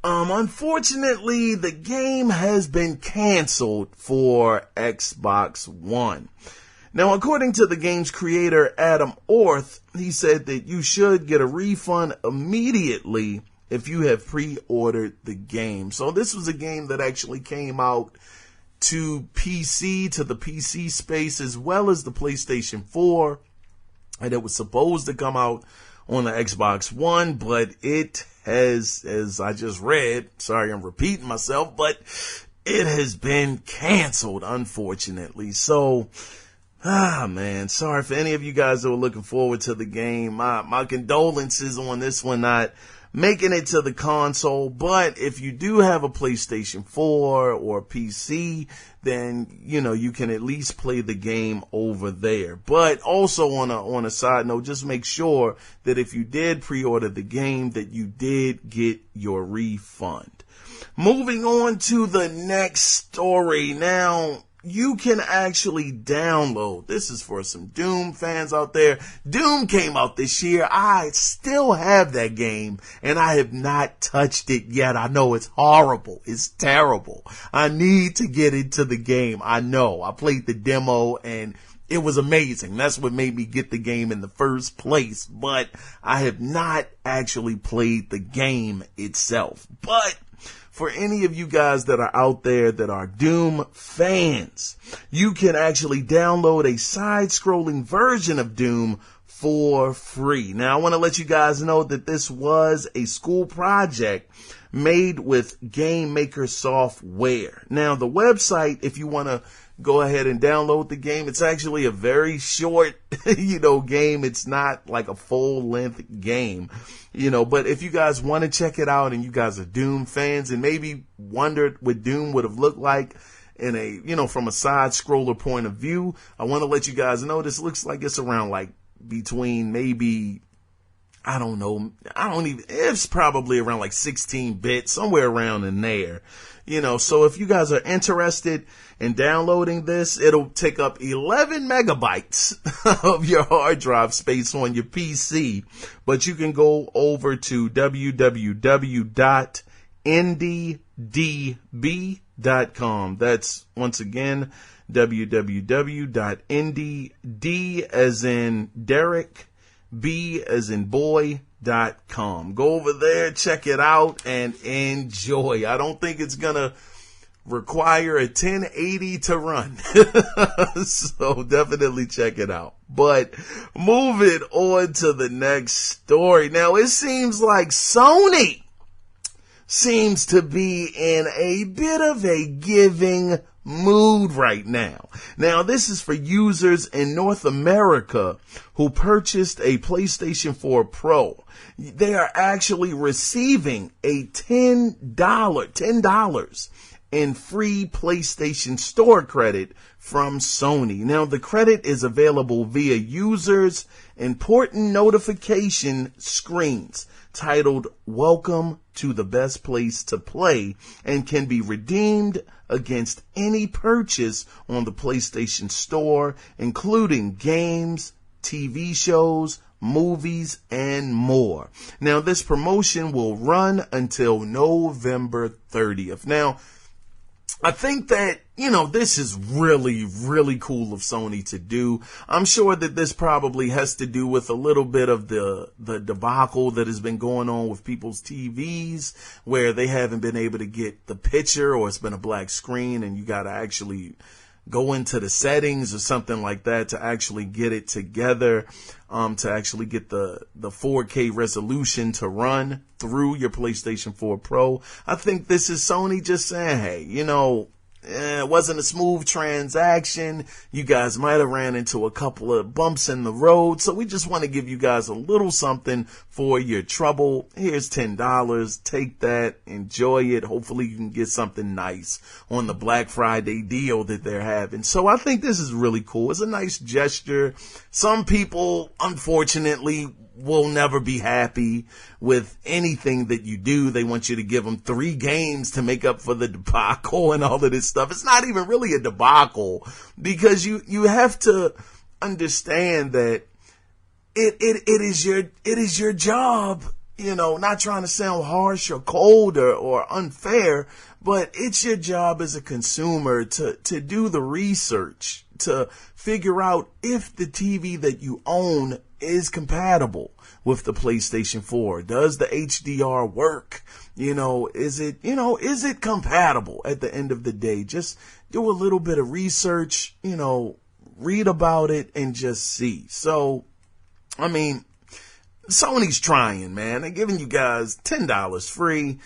Unfortunately, the game has been canceled for Xbox One. Now, according to the game's creator, Adam Orth, he said that you should get a refund immediately if you have pre-ordered the game. So this was a game that actually came out to the PC space, as well as the PlayStation 4. And it was supposed to come out on the Xbox One, but it has, as I just read, sorry I'm repeating myself, but it has been canceled, unfortunately. So, man, sorry for any of you guys that were looking forward to the game. My condolences on this one not making it to the console. But if you do have a PlayStation 4 or PC, then, you can at least play the game over there. But also on a side note, just make sure that if you did pre-order the game, that you did get your refund. Moving on to the next story. Now, you can actually download. This is for some Doom fans out there. Doom came out this year. I still have that game, and I have not touched it yet. I know it's horrible. It's terrible. I need to get into the game. I know. I played the demo, and it was amazing. That's what made me get the game in the first place. But I have not actually played the game itself. But for any of you guys that are out there that are Doom fans, you can actually download a side-scrolling version of Doom for free. Now, I want to let you guys know that this was a school project made with Game Maker software. Now, the website, if you want to go ahead and download the game, it's actually a very short, game. It's not like a full-length game, but if you guys want to check it out and you guys are Doom fans and maybe wondered what Doom would have looked like in a, from a side-scroller point of view, I want to let you guys know this looks like it's around like between maybe, it's probably around like 16-bit, somewhere around in there. So if you guys are interested in downloading this, it'll take up 11 megabytes of your hard drive space on your PC. But you can go over to www.nddb.com. That's, once again, www.ndd as in Derek, B as in boy.com. Go over there, check it out, and enjoy. I don't think it's gonna require a 1080 to run. So definitely check it out. But moving on to the next story. Now, it seems like Sony seems to be in a bit of a giving mood right now. Now, this is for users in North America who purchased a PlayStation 4 Pro. They are actually receiving a $10 in free PlayStation Store credit from Sony. Now, the credit is available via users' important notification screens titled "Welcome to the Best Place to Play" and can be redeemed against any purchase on the PlayStation Store, including games, TV shows, movies, and more. Now, this promotion will run until November 30th. Now, I think that, this is really, really cool of Sony to do. I'm sure that this probably has to do with a little bit of the debacle that has been going on with people's TVs, where they haven't been able to get the picture, or it's been a black screen and you got to actually go into the settings or something like that to actually get it together, to actually get the 4K resolution to run through your PlayStation 4 Pro. I think this is Sony just saying, hey, It wasn't a smooth transaction. You guys might have ran into a couple of bumps in the road. So we just want to give you guys a little something for your trouble. Here's $10. Take that. Enjoy it. Hopefully you can get something nice on the Black Friday deal that they're having. So I think this is really cool. It's a nice gesture. Some people, unfortunately, will never be happy with anything that you do. They want you to give them 3 games to make up for the debacle and all of this stuff. It's not even really a debacle, because you have to understand that it is your job, not trying to sound harsh or cold or unfair, but it's your job as a consumer to do the research, to figure out if the TV that you own is compatible with the PlayStation 4. Does the HDR work? Is it compatible at the end of the day? Just do a little bit of research, read about it and just see. So, I mean, Sony's trying, man. They're giving you guys $10 free,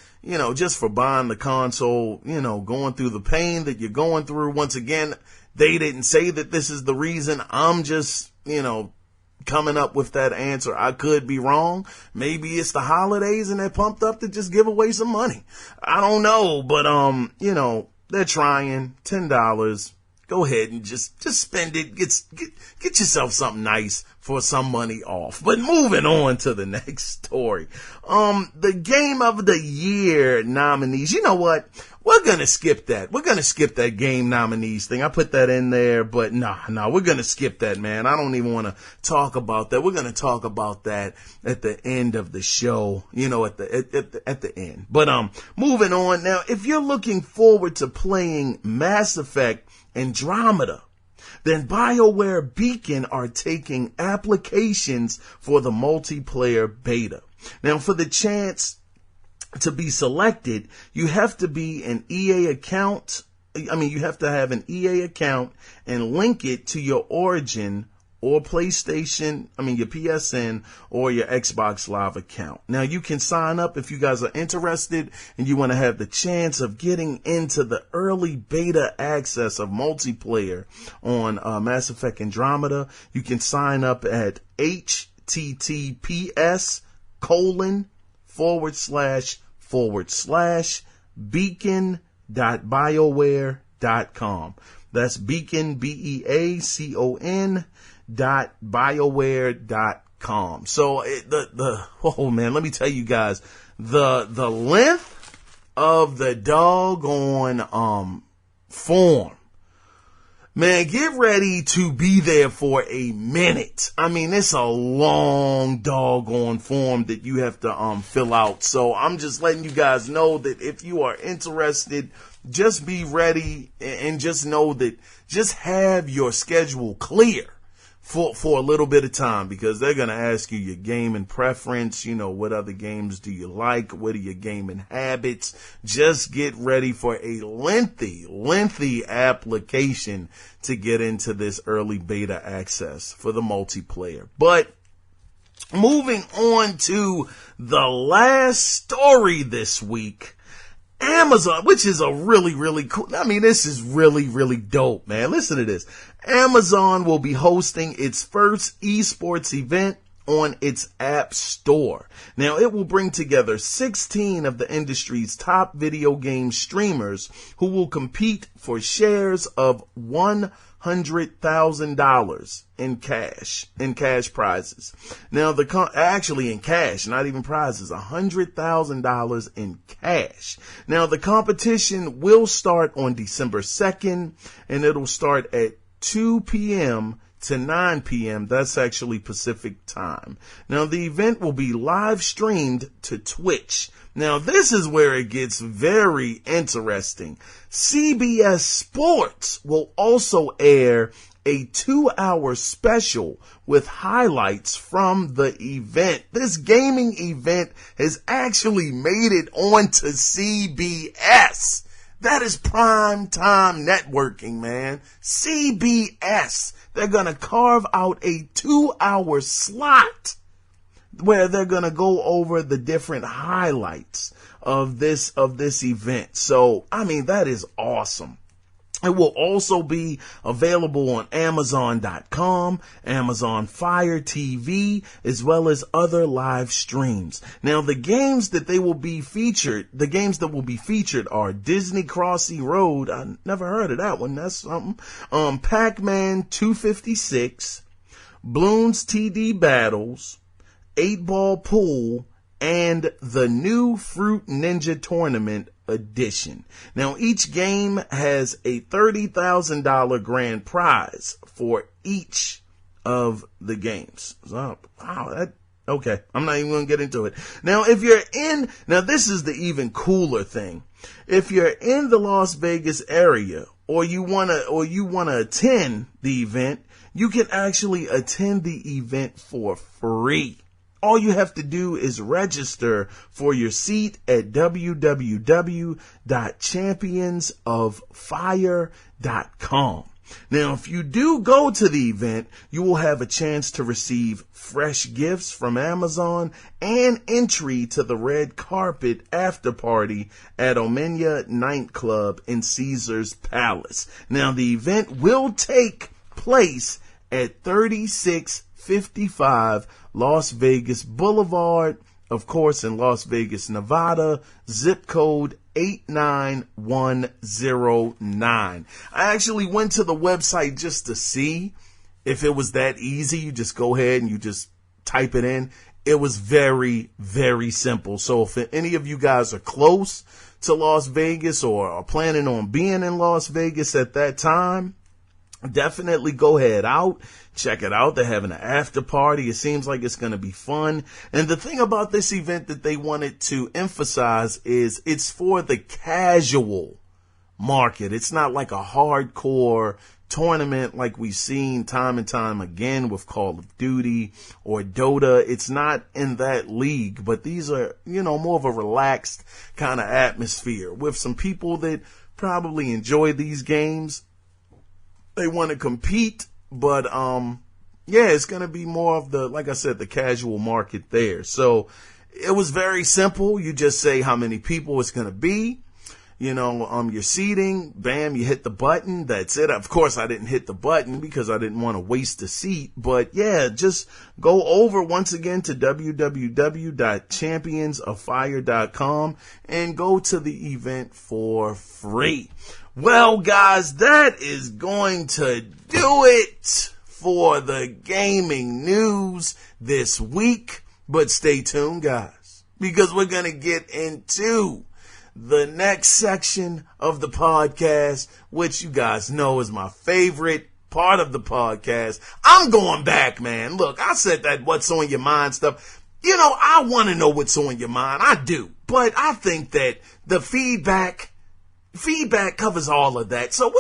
just for buying the console, going through the pain that you're going through. Once again, they didn't say that this is the reason. I'm just, coming up with that answer. I could be wrong. Maybe it's the holidays and they're pumped up to just give away some money. I don't know, but they're trying. $10. Go ahead and just spend it. Get yourself something nice for some money off. But moving on to the next story. The Game of the Year nominees. You know what? We're going to skip that. We're going to skip that game nominees thing. I put that in there, but nah, we're going to skip that, man. I don't even want to talk about that. We're going to talk about that at the end of the show, at the end. But, moving on now, if you're looking forward to playing Mass Effect Andromeda, then BioWare Beacon are taking applications for the multiplayer beta. Now, for the chance to be selected, you have to be an EA account. You have to have an EA account and link it to your Origin or PlayStation, your PSN or your Xbox Live account. Now, you can sign up if you guys are interested and you want to have the chance of getting into the early beta access of multiplayer on Mass Effect Andromeda. You can sign up at https://beacon.bioware.com. That's beacon, BEACON.bioware.com. So let me tell you guys, the length of the doggone form. Man, get ready to be there for a minute. It's a long doggone form that you have to fill out. So I'm just letting you guys know that if you are interested, just be ready and just know that just have your schedule clear for a little bit of time, because they're going to ask you your gaming preference. What other games do you like? What are your gaming habits? Just get ready for a lengthy application to get into this early beta access for the multiplayer. But moving on to the last story this week, Amazon, which is a really, really cool. This is really, really dope, man. Listen to this. Amazon will be hosting its first esports event on its app store. Now, it will bring together 16 of the industry's top video game streamers who will compete for shares of $100,000 in cash prizes. Now, actually in cash, not even prizes, $100,000 in cash. Now, the competition will start on December 2nd, and it'll start at 2 p.m. to 9 p.m. That's actually Pacific time. Now, the event will be live streamed to Twitch. Now, this is where it gets very interesting. CBS Sports will also air a 2-hour special with highlights from the event. This gaming event has actually made it onto CBS. That is prime time networking, man. CBS. They're going to carve out a 2-hour slot where they're going to go over the different highlights of this event. So, that is awesome. It will also be available on Amazon.com, Amazon Fire TV, as well as other live streams. Now, the games that will be featured are Disney Crossy Road. I never heard of that one. That's something. Pac-Man 256, Bloons TD Battles, 8-Ball Pool, and the new Fruit Ninja Tournament edition. Now, each game has a $30,000 grand prize for each of the games. So, wow, okay, I'm not even going to get into it. Now, this is the even cooler thing. If you're in the Las Vegas area or you want to attend the event, you can actually attend the event for free. All you have to do is register for your seat at www.championsoffire.com. Now, if you do go to the event, you will have a chance to receive fresh gifts from Amazon and entry to the red carpet after party at Omnia Nightclub in Caesar's Palace. Now, the event will take place at 3655 Las Vegas Boulevard, of course, in Las Vegas, Nevada, zip code 89109. I actually went to the website just to see if it was that easy. You just go ahead and you just type it in. It was very, very simple. So if any of you guys are close to Las Vegas or are planning on being in Las Vegas at that time, definitely go ahead out. Check it out. They're having an after party. It seems like it's going to be fun. And the thing about this event that they wanted to emphasize is it's for the casual market. It's not like a hardcore tournament like we've seen time and time again with Call of Duty or Dota. It's not in that league, but these are, more of a relaxed kind of atmosphere with some people that probably enjoy these games. They want to compete, but it's going to be more of the casual market there. So it was very simple. You just say how many people it's going to be. Your seating, bam, you hit the button. That's it. Of course, I didn't hit the button because I didn't want to waste a seat. But yeah, just go over once again to www.championsoffire.com and go to the event for free. Well, guys, that is going to do it for the gaming news this week. But stay tuned, guys, because we're going to get into the next section of the podcast, which you guys know is my favorite part of the podcast. I'm going back, man. Look, I said that what's on your mind stuff. I want to know what's on your mind. I do. But I think that the feedback covers all of that. So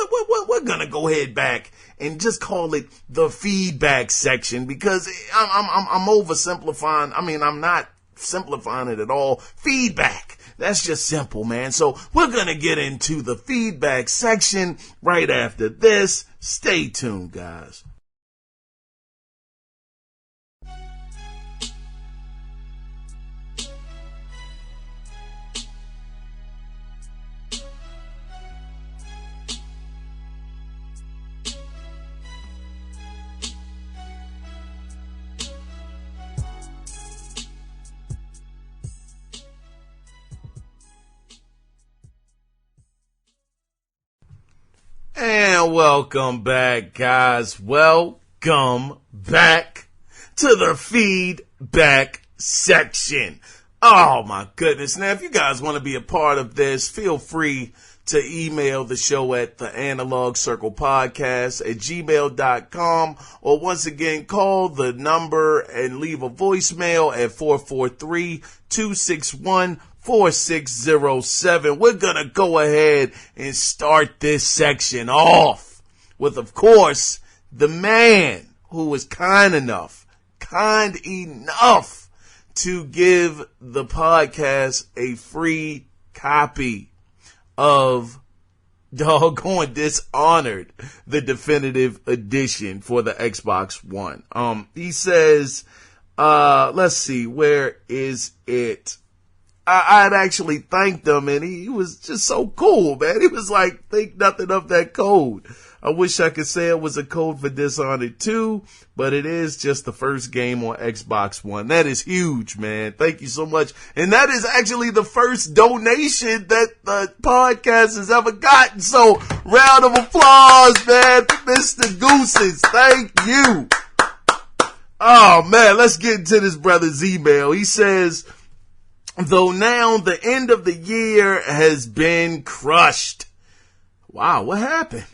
we're going to go ahead back and just call it the feedback section because I'm oversimplifying. I mean, I'm not simplifying it at all. Feedback. That's just simple, man. So we're going to get into the feedback section right after this. Stay tuned, guys. And welcome back, guys. Welcome back to the feedback section. Oh, my goodness. Now, if you guys want to be a part of this, feel free to email the show at theanalogcirclepodcast@gmail.com, or once again, call the number and leave a voicemail at 443-261-4607. We're going to go ahead and start this section off with, of course, the man who was kind enough to give the podcast a free copy of doggone Dishonored, the definitive edition for the Xbox One. He says, let's see, where is it? I had actually thanked him, and he was just so cool, man. He was like, think nothing of that code. I wish I could say it was a code for Dishonored 2, but it is just the first game on Xbox One. That is huge, man. Thank you so much. And that is actually the first donation that the podcast has ever gotten. So, round of applause, man, for Mr. Goosens. Thank you. Oh, man, let's get into this brother's email. He says, though now the end of the year has been crushed. Wow, what happened?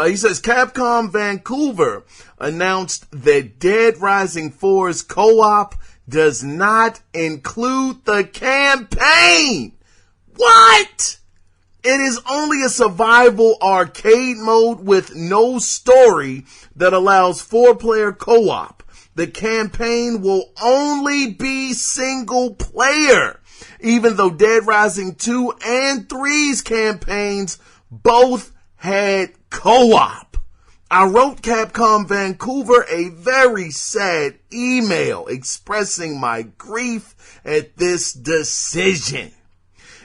He says Capcom Vancouver announced that Dead Rising 4's co-op does not include the campaign. What? It is only a survival arcade mode with no story that allows 4-player co-op. The campaign will only be single player, even though Dead Rising 2 and 3's campaigns both had co-op. I wrote Capcom Vancouver a very sad email expressing my grief at this decision.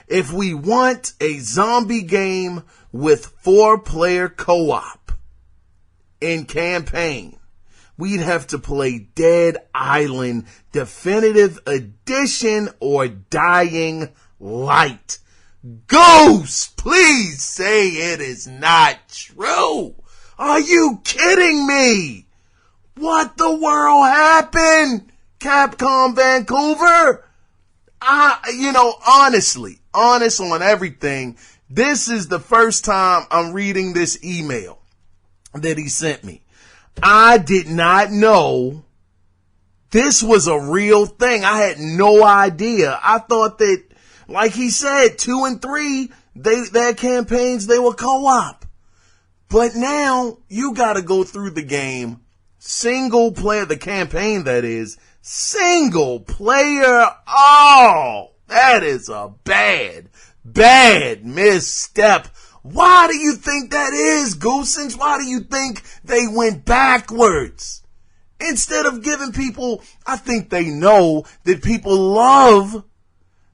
If we want a zombie game with 4-player co-op in campaign, we'd have to play Dead Island Definitive Edition or Dying Light. Goose, please say it is not true. Are you kidding me? What the world happened, Capcom Vancouver? Honest on everything, this is the first time I'm reading this email that he sent me. I did not know this was a real thing. I had no idea. I thought that, like he said, 2 and 3, their campaigns, they were co-op. But now you gotta go through the game, single player, the campaign that is, single player. Oh, that is a bad misstep. Why do you think that is, Goosens? Why do you think they went backwards? Instead of giving people, I think they know that people love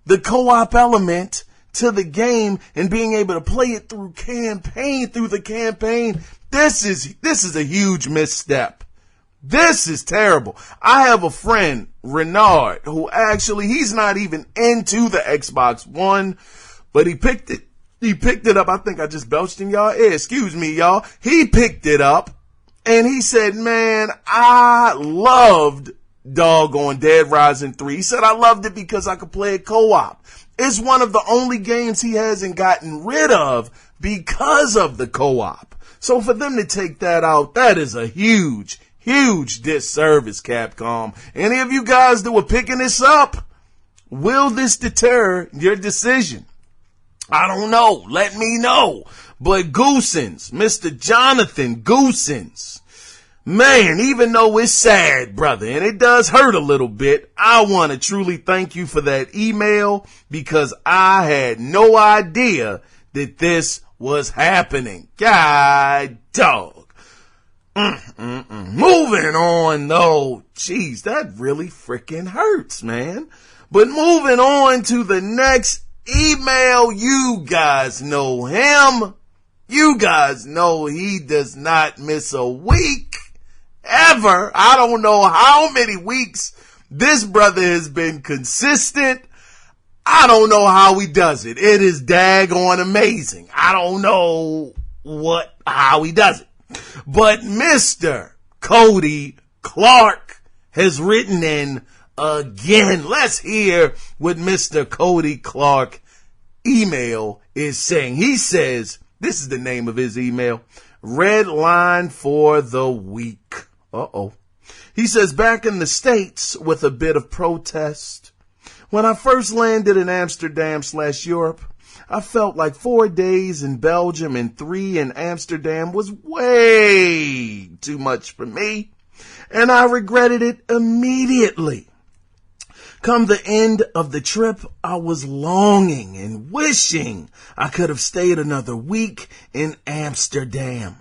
the co-op element to the game and being able to play it through the campaign. This is a huge misstep. This is terrible. I have a friend, Renard, who actually, he's not even into the Xbox One, but he picked it up. I think I just belched in y'all ear. Excuse me, y'all. He picked it up and he said, man, I loved doggone Dead Rising 3. He said, I loved it because I could play it co-op. It's one of the only games he hasn't gotten rid of because of the co-op. So for them to take that out, that is a huge disservice, Capcom. Any of you guys that were picking this up, will this deter your decision? I don't know. Let me know. But Goosens, Mr. Jonathan Goosens, man, even though it's sad, brother, and it does hurt a little bit, I want to truly thank you for that email because I had no idea that this was happening. God dog. Moving on though. Jeez, that really freaking hurts, man. But moving on to the next email, you guys know him. You guys know he does not miss a week. Ever. I don't know how many weeks this brother has been consistent. I don't know how he does it. It is daggone amazing. I don't know how he does it. But Mr. Cody Clark has written in again. Let's hear what Mr. Cody Clark email is saying. He says, this is the name of his email, Red Line for the Week. He says, back in the States with a bit of protest. When I first landed in Amsterdam/Europe, I felt like 4 days in Belgium and 3 in Amsterdam was way too much for me, and I regretted it immediately. Come the end of the trip, I was longing and wishing I could have stayed another week in Amsterdam.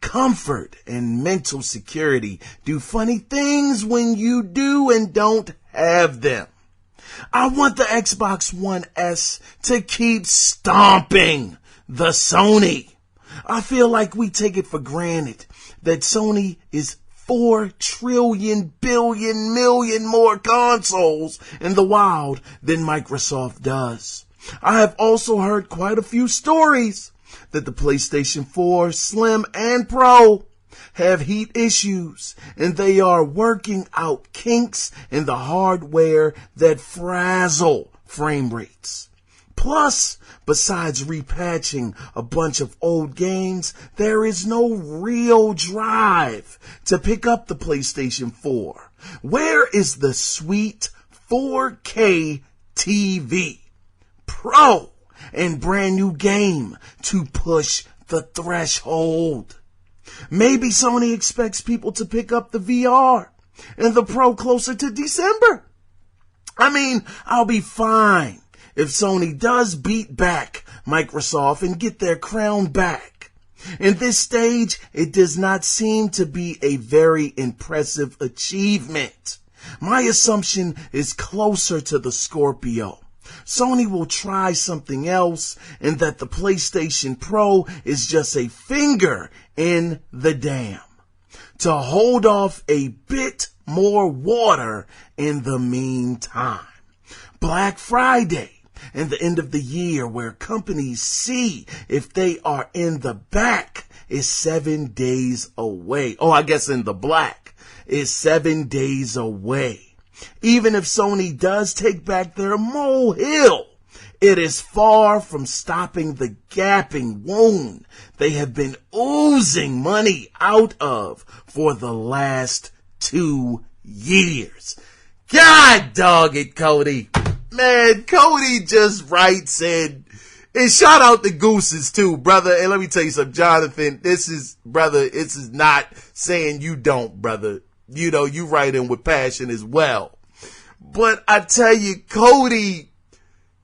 Comfort and mental security do funny things when you do and don't have them. I want the Xbox One S to keep stomping the Sony. I feel like we take it for granted that Sony is 4 trillion billion million more consoles in the wild than Microsoft does. I have also heard quite a few stories that the PlayStation 4 Slim and Pro have heat issues, and they are working out kinks in the hardware that frazzle frame rates. Plus, besides repatching a bunch of old games, there is no real drive to pick up the PlayStation 4. Where is the sweet 4K TV, Pro, and brand new game to push the threshold? Maybe Sony expects people to pick up the VR and the Pro closer to December. I mean, I'll be fine if Sony does beat back Microsoft and get their crown back. In this stage, it does not seem to be a very impressive achievement. My assumption is closer to the Scorpio. Sony will try something else, and that the PlayStation Pro is just a finger in the dam to hold off a bit more water in the meantime. Black Friday and the end of the year, where companies see if they are in the back, is 7 days away. Oh, I guess in the black is 7 days away. Even if Sony does take back their molehill, it is far from stopping the gaping wound they have been oozing money out of for the last 2 years. God dog it, Cody. Man, Cody just writes in, and shout out the Gooses too, brother. And let me tell you something, Jonathan, this is not saying you don't, brother. You know, you write in with passion as well. But I tell you, Cody,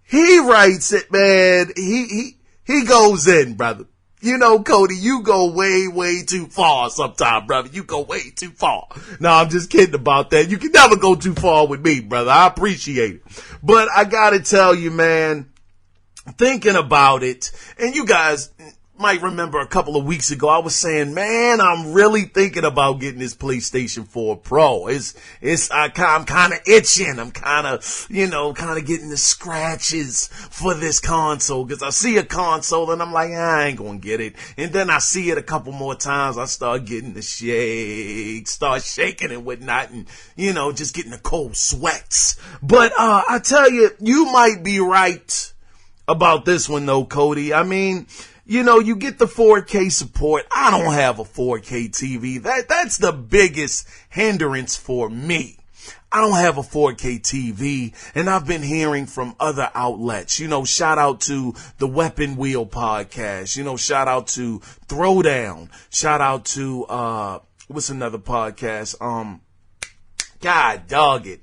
he writes it, man. He goes in, brother. You know, Cody, you go way, way too far sometimes, brother. You go way too far. No, I'm just kidding about that. You can never go too far with me, brother. I appreciate it. But I gotta tell you, man, thinking about it, and you guys might remember a couple of weeks ago, I was saying, man, I'm really thinking about getting this PlayStation 4 Pro. I'm kind of itching. I'm kind of getting the scratches for this console, because I see a console and I'm like, I ain't gonna get it. And then I see it a couple more times. I start getting the shake, start shaking and whatnot, and, just getting the cold sweats. But, I tell you, you might be right about this one though, Cody. I mean, you get the 4K support. I don't have a 4K TV. That's the biggest hindrance for me. I don't have a 4K TV, and I've been hearing from other outlets. Shout out to the Weapon Wheel podcast. Shout out to Throwdown. Shout out to, what's another podcast? God dog it.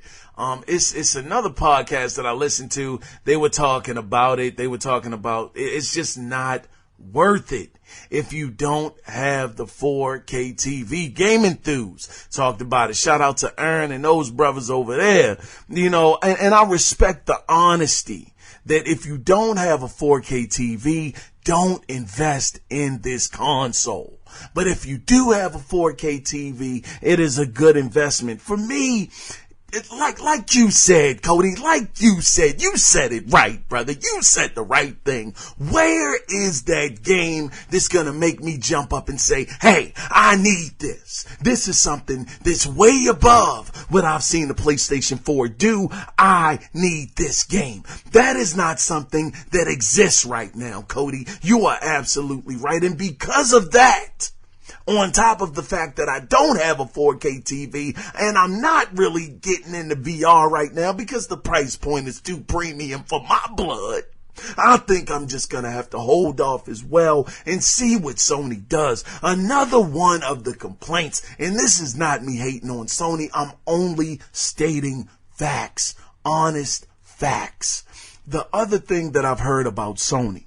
It's another podcast that I listened to. They were talking about it. They were talking about it's just not worth it if you don't have the 4K TV. Game Enthuse talked about it. Shout out to Aaron and those brothers over there. And I respect the honesty that if you don't have a 4K TV, don't invest in this console. But if you do have a 4K TV, it is a good investment. For me, like you said, Cody, you said it right, brother. You said the right thing. Where is that game that's gonna make me jump up and say, hey, I need this. This is something that's way above what I've seen the PlayStation 4 do. I need this game. That is not something that exists right now, Cody. You are absolutely right. And because of that, on top of the fact that I don't have a 4K TV, and I'm not really getting into VR right now because the price point is too premium for my blood, I think I'm just going to have to hold off as well and see what Sony does. Another one of the complaints, and this is not me hating on Sony, I'm only stating facts, honest facts. The other thing that I've heard about Sony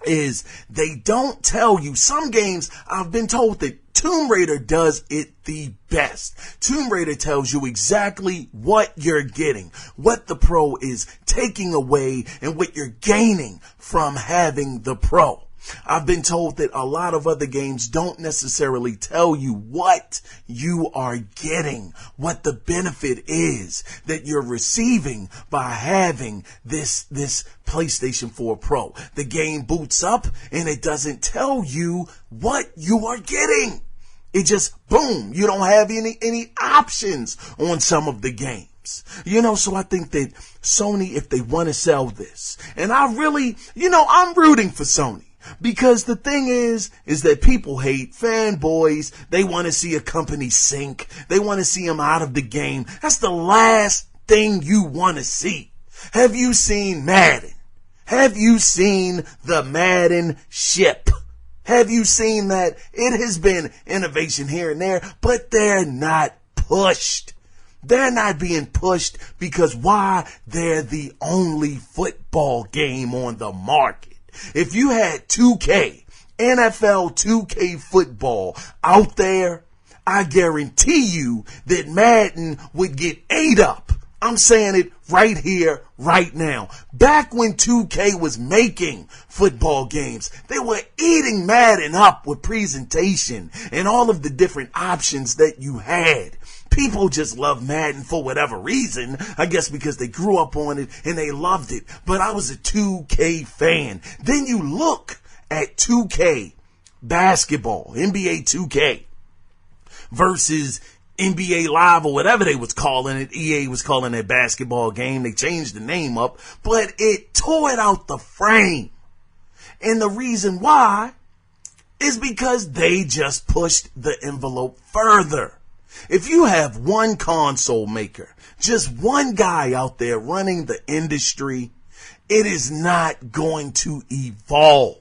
is they don't tell you. Some games, I've been told that Tomb Raider does it the best. Tomb Raider tells you exactly what you're getting, what the pro is taking away, and what you're gaining from having the pro. I've been told that a lot of other games don't necessarily tell you what you are getting, what the benefit is that you're receiving by having this PlayStation 4 Pro. The game boots up and it doesn't tell you what you are getting. It just, boom, you don't have any options on some of the games. So I think that Sony, if they want to sell this, and I really, I'm rooting for Sony. Because the thing is that people hate fanboys. They want to see a company sink. They want to see them out of the game. That's the last thing you want to see. Have you seen Madden? Have you seen the Madden ship? Have you seen that? It has been innovation here and there, but they're not pushed. They're not being pushed because why? They're the only football game on the market. If you had 2K, NFL 2K football out there, I guarantee you that Madden would get ate up. I'm saying it right here, right now. Back when 2K was making football games, they were eating Madden up with presentation and all of the different options that you had. People just love Madden for whatever reason. I guess because they grew up on it and they loved it. But I was a 2K fan. Then you look at 2K basketball, NBA 2K versus NBA Live or whatever they was calling it. EA was calling it basketball game. They changed the name up, but it tore it out the frame. And the reason why is because they just pushed the envelope further. If you have one console maker, just one guy out there running the industry, it is not going to evolve.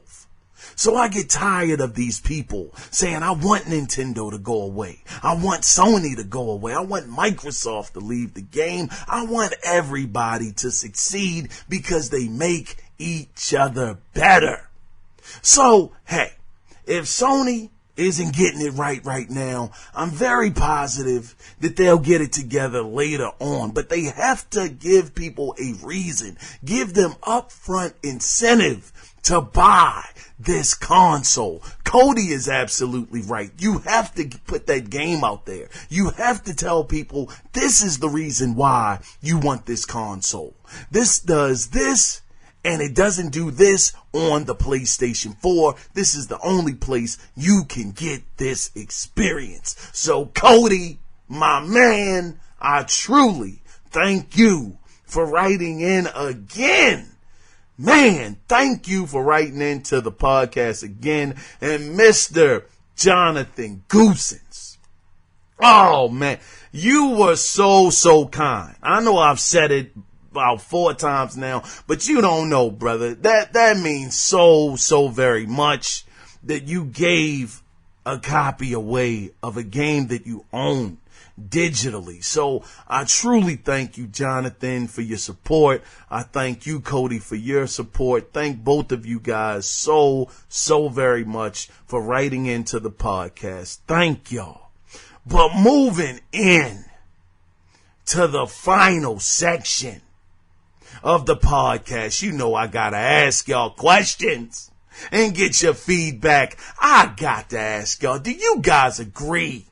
So I get tired of these people saying, I want Nintendo to go away. I want Sony to go away. I want Microsoft to leave the game. I want everybody to succeed because they make each other better. So, hey, if Sony isn't getting it right now, I'm very positive that they'll get it together later on. But they have to give people a reason, give them upfront incentive to buy this console. Cody is absolutely right. You have to put that game out there. You have to tell people this is the reason why you want this console. This does this, and it doesn't do this on the PlayStation 4. This is the only place you can get this experience. So Cody, my man, I truly thank you for writing in again. Man, thank you for writing into the podcast again. And Mr. Jonathan Goosens. Oh, man, you were so kind. I know I've said it about 4 times now, but you don't know, brother. That means so very much that you gave a copy away of a game that you own digitally. So I truly thank you, Jonathan, for your support. I thank you, Cody, for your support. Thank both of you guys so very much for writing into the podcast. Thank y'all. But moving in to the final section of the podcast, you know I gotta ask y'all questions and get your feedback. I got to ask y'all, do you guys agree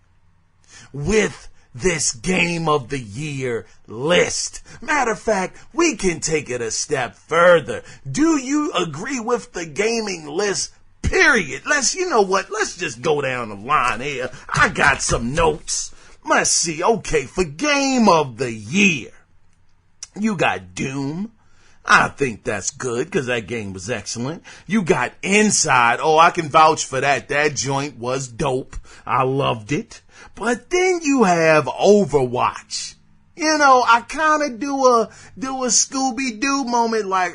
with this Game of the Year list? Matter of fact, we can take it a step further. Do you agree with the gaming list, period? You know what? Let's just go down the line here. I got some notes. Let's see. Okay, for Game of the Year, you got Doom. I think that's good because that game was excellent. You got Inside. Oh, I can vouch for that. That joint was dope. I loved it. But then you have Overwatch. You know, I kind of do a Scooby-Doo moment like,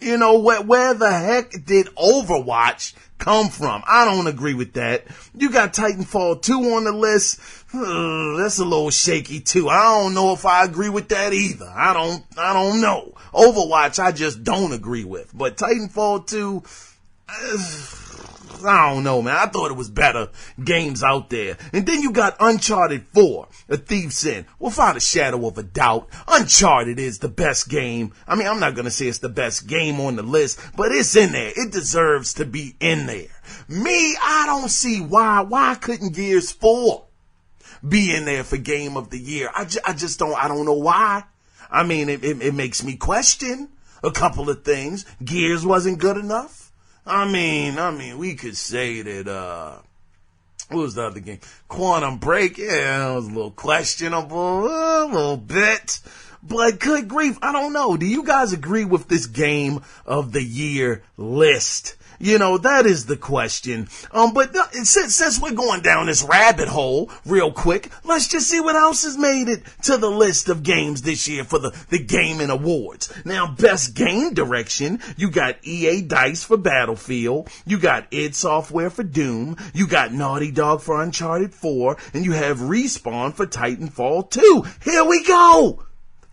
you know, where the heck did Overwatch come from? I don't agree with that. You got Titanfall 2 on the list. That's a little shaky too. I don't know if I agree with that either. I don't know. Overwatch, I just don't agree with. But Titanfall 2, I don't know, man. I thought it was better games out there. And then you got Uncharted 4, A Thief's End. Without a shadow of a doubt, Uncharted is the best game. I mean, I'm not going to say it's the best game on the list, but it's in there. It deserves to be in there. Me, I don't see why couldn't Gears 4 be in there for Game of the Year? I just don't, I don't know why. I mean, it makes me question a couple of things. Gears wasn't good enough. I mean, we could say that, what was the other game? Quantum Break, yeah, it was a little questionable, a little bit. But good grief, I don't know. Do you guys agree with this Game of the Year list? You know, that is the question. But since we're going down this rabbit hole real quick, let's just see what else has made it to the list of games this year for the gaming awards. Now, best game direction, you got EA Dice for Battlefield, you got id Software for Doom, you got Naughty Dog for Uncharted 4, and you have Respawn for Titanfall 2. Here we go!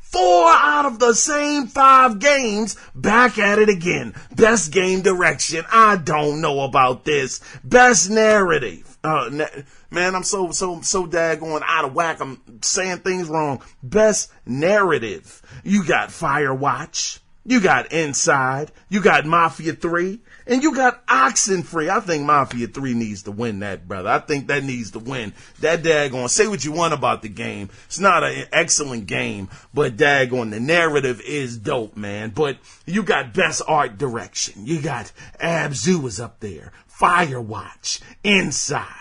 4 out of the same 5 games back at it again. Best game direction. I don't know about this. Best narrative. Man, I'm so daggone out of whack. I'm saying things wrong. Best narrative. You got Firewatch. You got Inside. You got Mafia 3. And you got Oxenfree. I think Mafia 3 needs to win that, brother. I think that needs to win. That daggone, say what you want about the game. It's not an excellent game, but daggone, the narrative is dope, man. But you got best art direction. You got Abzu is up there. Firewatch. Inside.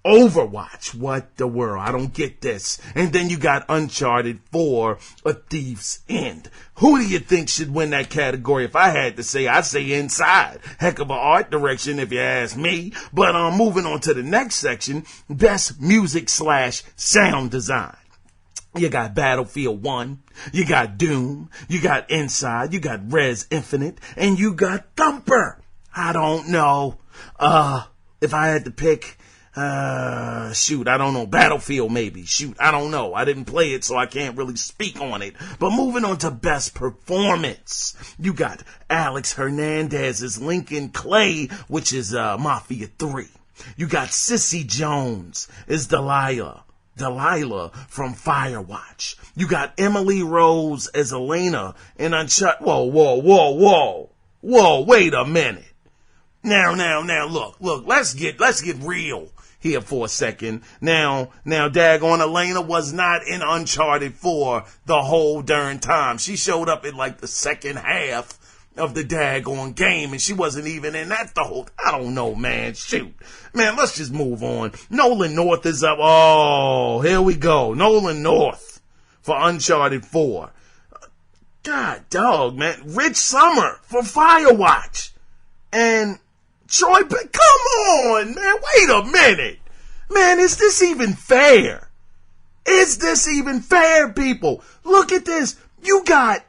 Overwatch, what the world? I don't get this. And then you got Uncharted 4, A Thief's End. Who do you think should win that category? If I had to say, I'd say Inside. Heck of an art direction if you ask me. But moving on to the next section, best music / sound design. You got Battlefield 1, you got Doom, you got Inside, you got Res Infinite, and you got Thumper. I don't know. If I had to pick, shoot, I don't know. Battlefield maybe. Shoot, I don't know. I didn't play it, so I can't really speak on it. But moving on to best performance. You got Alex Hernandez's Lincoln Clay, which is Mafia 3. You got Sissy Jones as Delilah from Firewatch. You got Emily Rose as Elena in Uncharted. Whoa, wait a minute. Now, look, let's get real here for a second. Now, daggone Elena was not in Uncharted 4 the whole darn time. She showed up in like the second half of the daggone game, and she wasn't even in that the whole, I don't know, man, shoot. Man, let's just move on. Nolan North is up. Oh, here we go. Nolan North for Uncharted 4. God dog, man. Rich Summer for Firewatch. And Troy, come on, man. Wait a minute. Man, is this even fair? Is this even fair, people? Look at this. You got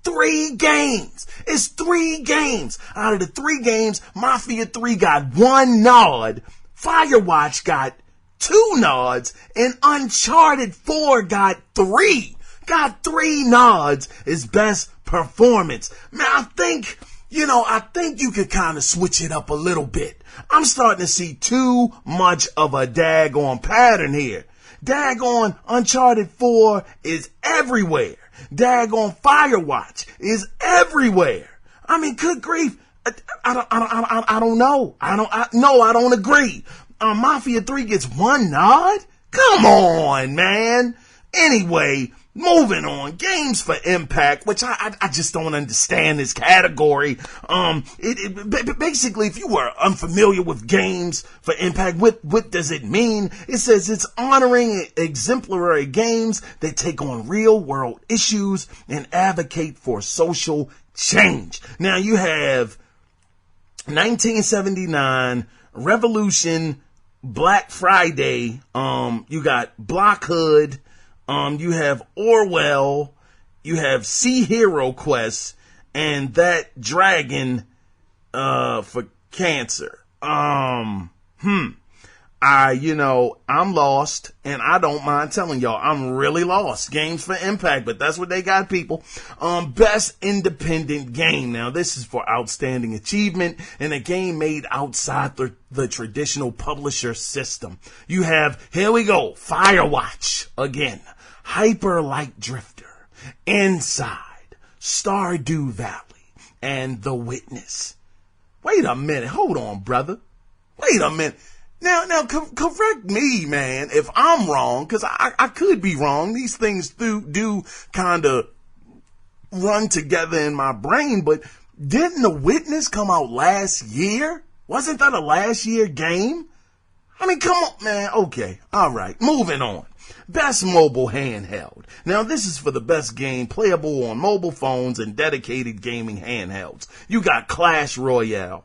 3 games. It's 3 games. Out of the 3 games, Mafia 3 got 1 nod. Firewatch got 2 nods. And Uncharted 4 got 3. Got 3 nods as best performance. Man, I think you could kind of switch it up a little bit. I'm starting to see too much of a daggone pattern here. Daggone Uncharted 4 is everywhere. Daggone Firewatch is everywhere. I mean, good grief. I don't know. I don't agree. Mafia 3 gets 1 nod? Come on, man. Anyway, moving on, games for impact, which I just don't understand this category. Basically, if you were unfamiliar with games for impact, what does it mean? It says it's honoring exemplary games that take on real world issues and advocate for social change. Now you have 1979, Revolution, Black Friday, you got Block Hood, you have Orwell, you have Sea Hero Quest, and That Dragon, for Cancer. I'm lost, and I don't mind telling y'all I'm really lost. Games for Impact, but that's what they got, people. Best independent game. Now, this is for outstanding achievement in a game made outside the traditional publisher system. You have, here we go, Firewatch again, Hyper Light Drifter, Inside, Stardew Valley, and The Witness. Wait a minute, hold on, brother. Wait a minute. Now, correct me, man, if I'm wrong, because I could be wrong. These things do kind of run together in my brain, but didn't The Witness come out last year? Wasn't that a last year game? I mean, come on, man. Okay, all right, moving on. Best mobile handheld. Now, this is for the best game playable on mobile phones and dedicated gaming handhelds. You got Clash Royale.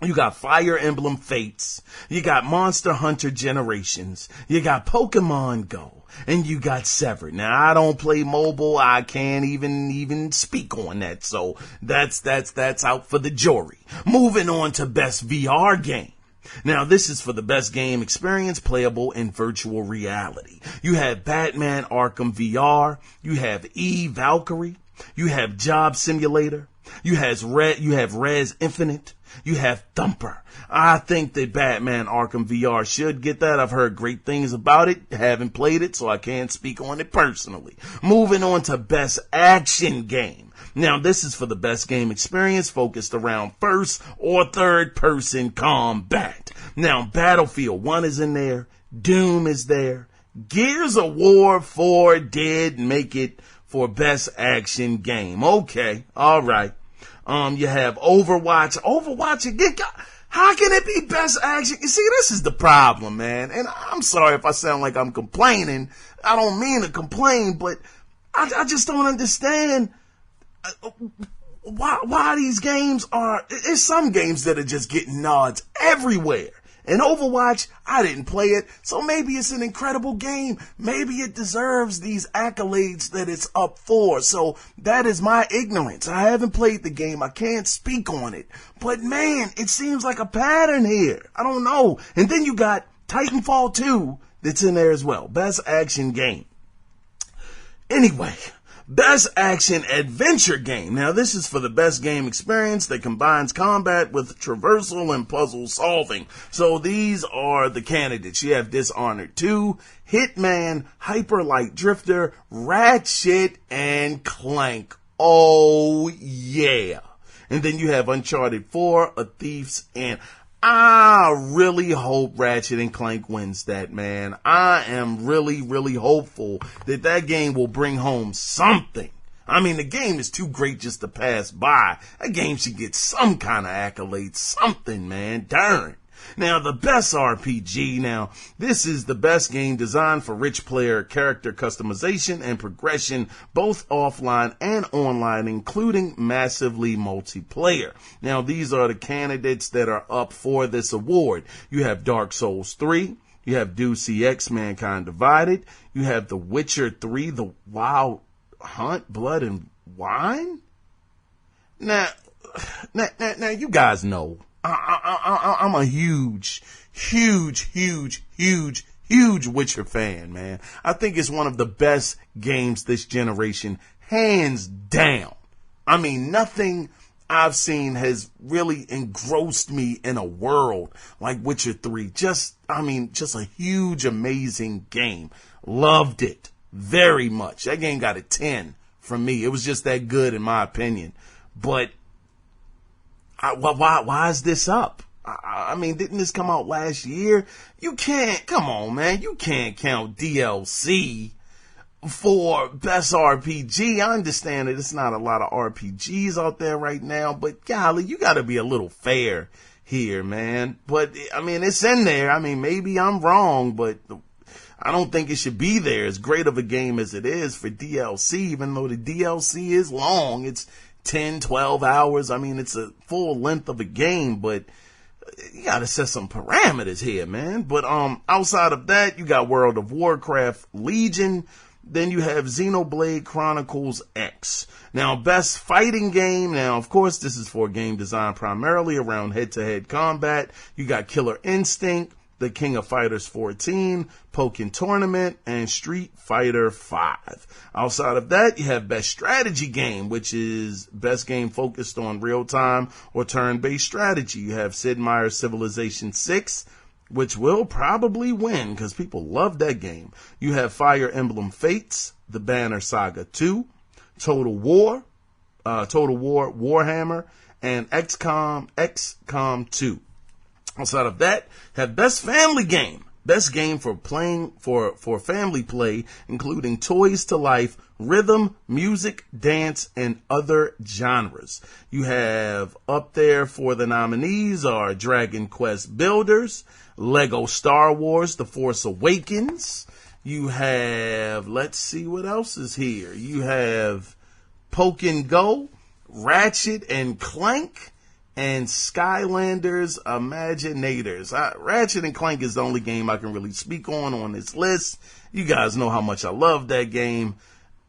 You got Fire Emblem Fates, you got Monster Hunter Generations, you got Pokemon Go, and you got Severed. Now, I don't play mobile, I can't even speak on that, so that's out for the jury. Moving on to Best VR Game. Now, this is for the best game experience playable in virtual reality. You have Batman Arkham VR, you have Valkyrie, you have Job Simulator, you have Res Infinite, you have Thumper. I think that Batman Arkham VR should get that. I've heard great things about it. Haven't played it, so I can't speak on it personally. Moving on to Best Action Game. Now, this is for the best game experience focused around first or third person combat. Now, Battlefield 1 is in there. Doom is there. Gears of War 4 did make it for Best Action Game. Okay, all right. You have Overwatch. Overwatch again. How can it be best action? You see, this is the problem, man. And I'm sorry if I sound like I'm complaining. I don't mean to complain, but I just don't understand why these games are. There's some games that are just getting nods everywhere. And Overwatch, I didn't play it, so maybe it's an incredible game. Maybe it deserves these accolades that it's up for. So that is my ignorance. I haven't played the game. I can't speak on it. But man, it seems like a pattern here. I don't know. And then you got Titanfall 2 that's in there as well. Best action game. Anyway, Best Action Adventure Game. Now, this is for the best game experience that combines combat with traversal and puzzle solving. So these are the candidates. You have Dishonored 2, Hitman, Hyper Light Drifter, Ratchet, and Clank. Oh, yeah. And then you have Uncharted 4, A Thief's End. I really hope Ratchet and Clank wins that, man. I am really, really hopeful that that game will bring home something. I mean, the game is too great just to pass by. That game should get some kind of accolade, something, man. Darn. Now, the best RPG. Now, this is the best game designed for rich player character customization and progression, both offline and online, including massively multiplayer. Now, these are the candidates that are up for this award. You have Dark Souls 3. You have Deus Ex Mankind Divided. You have The Witcher 3, The Wild Hunt, Blood and Wine. Now, you guys know. I'm a huge Witcher fan, man. I think it's one of the best games this generation, hands down. I mean, nothing I've seen has really engrossed me in a world like Witcher 3. Just a huge, amazing game. Loved it very much. That game got a 10 from me. It was just that good in my opinion. But why is this up? I mean, didn't this come out last year? Come on, man. You can't count DLC for best RPG. I understand that it's not a lot of RPGs out there right now, but golly, you gotta be a little fair here, man. But, I mean, it's in there. I mean, maybe I'm wrong, but I don't think it should be there. As great of a game as it is for DLC, even though the DLC is long, it's 10, 12 hours. I mean, it's a full length of a game, but you gotta set some parameters here, man. But outside of that, you got World of Warcraft Legion. Then you have Xenoblade Chronicles X. Now, best fighting game. Now, of course, this is for a game designed primarily around head-to-head combat. You got Killer Instinct, The King of Fighters 14, Pokken Tournament, and Street Fighter 5. Outside of that, you have Best Strategy Game, which is best game focused on real-time or turn-based strategy. You have Sid Meier's Civilization 6, which will probably win because people love that game. You have Fire Emblem Fates, The Banner Saga 2, Total War Warhammer, and XCOM 2. Outside of that, have Best Family Game. Best game for playing for family play, including Toys to Life, rhythm, music, dance, and other genres. You have up there for the nominees are Dragon Quest Builders, Lego Star Wars, The Force Awakens. You have, let's see what else is here. You have Pokken Go, Ratchet and Clank, and Skylanders Imaginators. Ratchet and Clank is the only game I can really speak on this list. You guys know how much I love that game.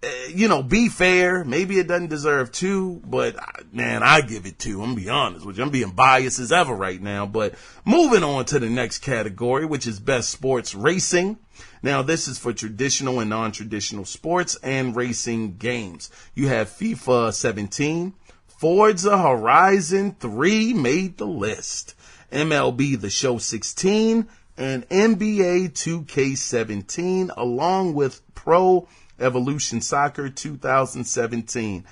Be fair. Maybe it doesn't deserve 2, but man, I give it 2. I'm gonna be honest with you. I'm being biased as ever right now. But moving on to the next category, which is Best Sports Racing. Now, this is for traditional and non-traditional sports and racing games. You have FIFA 17, Forza Horizon 3 made the list, MLB The Show 16, and NBA 2K17, along with Pro Evolution Soccer 2017.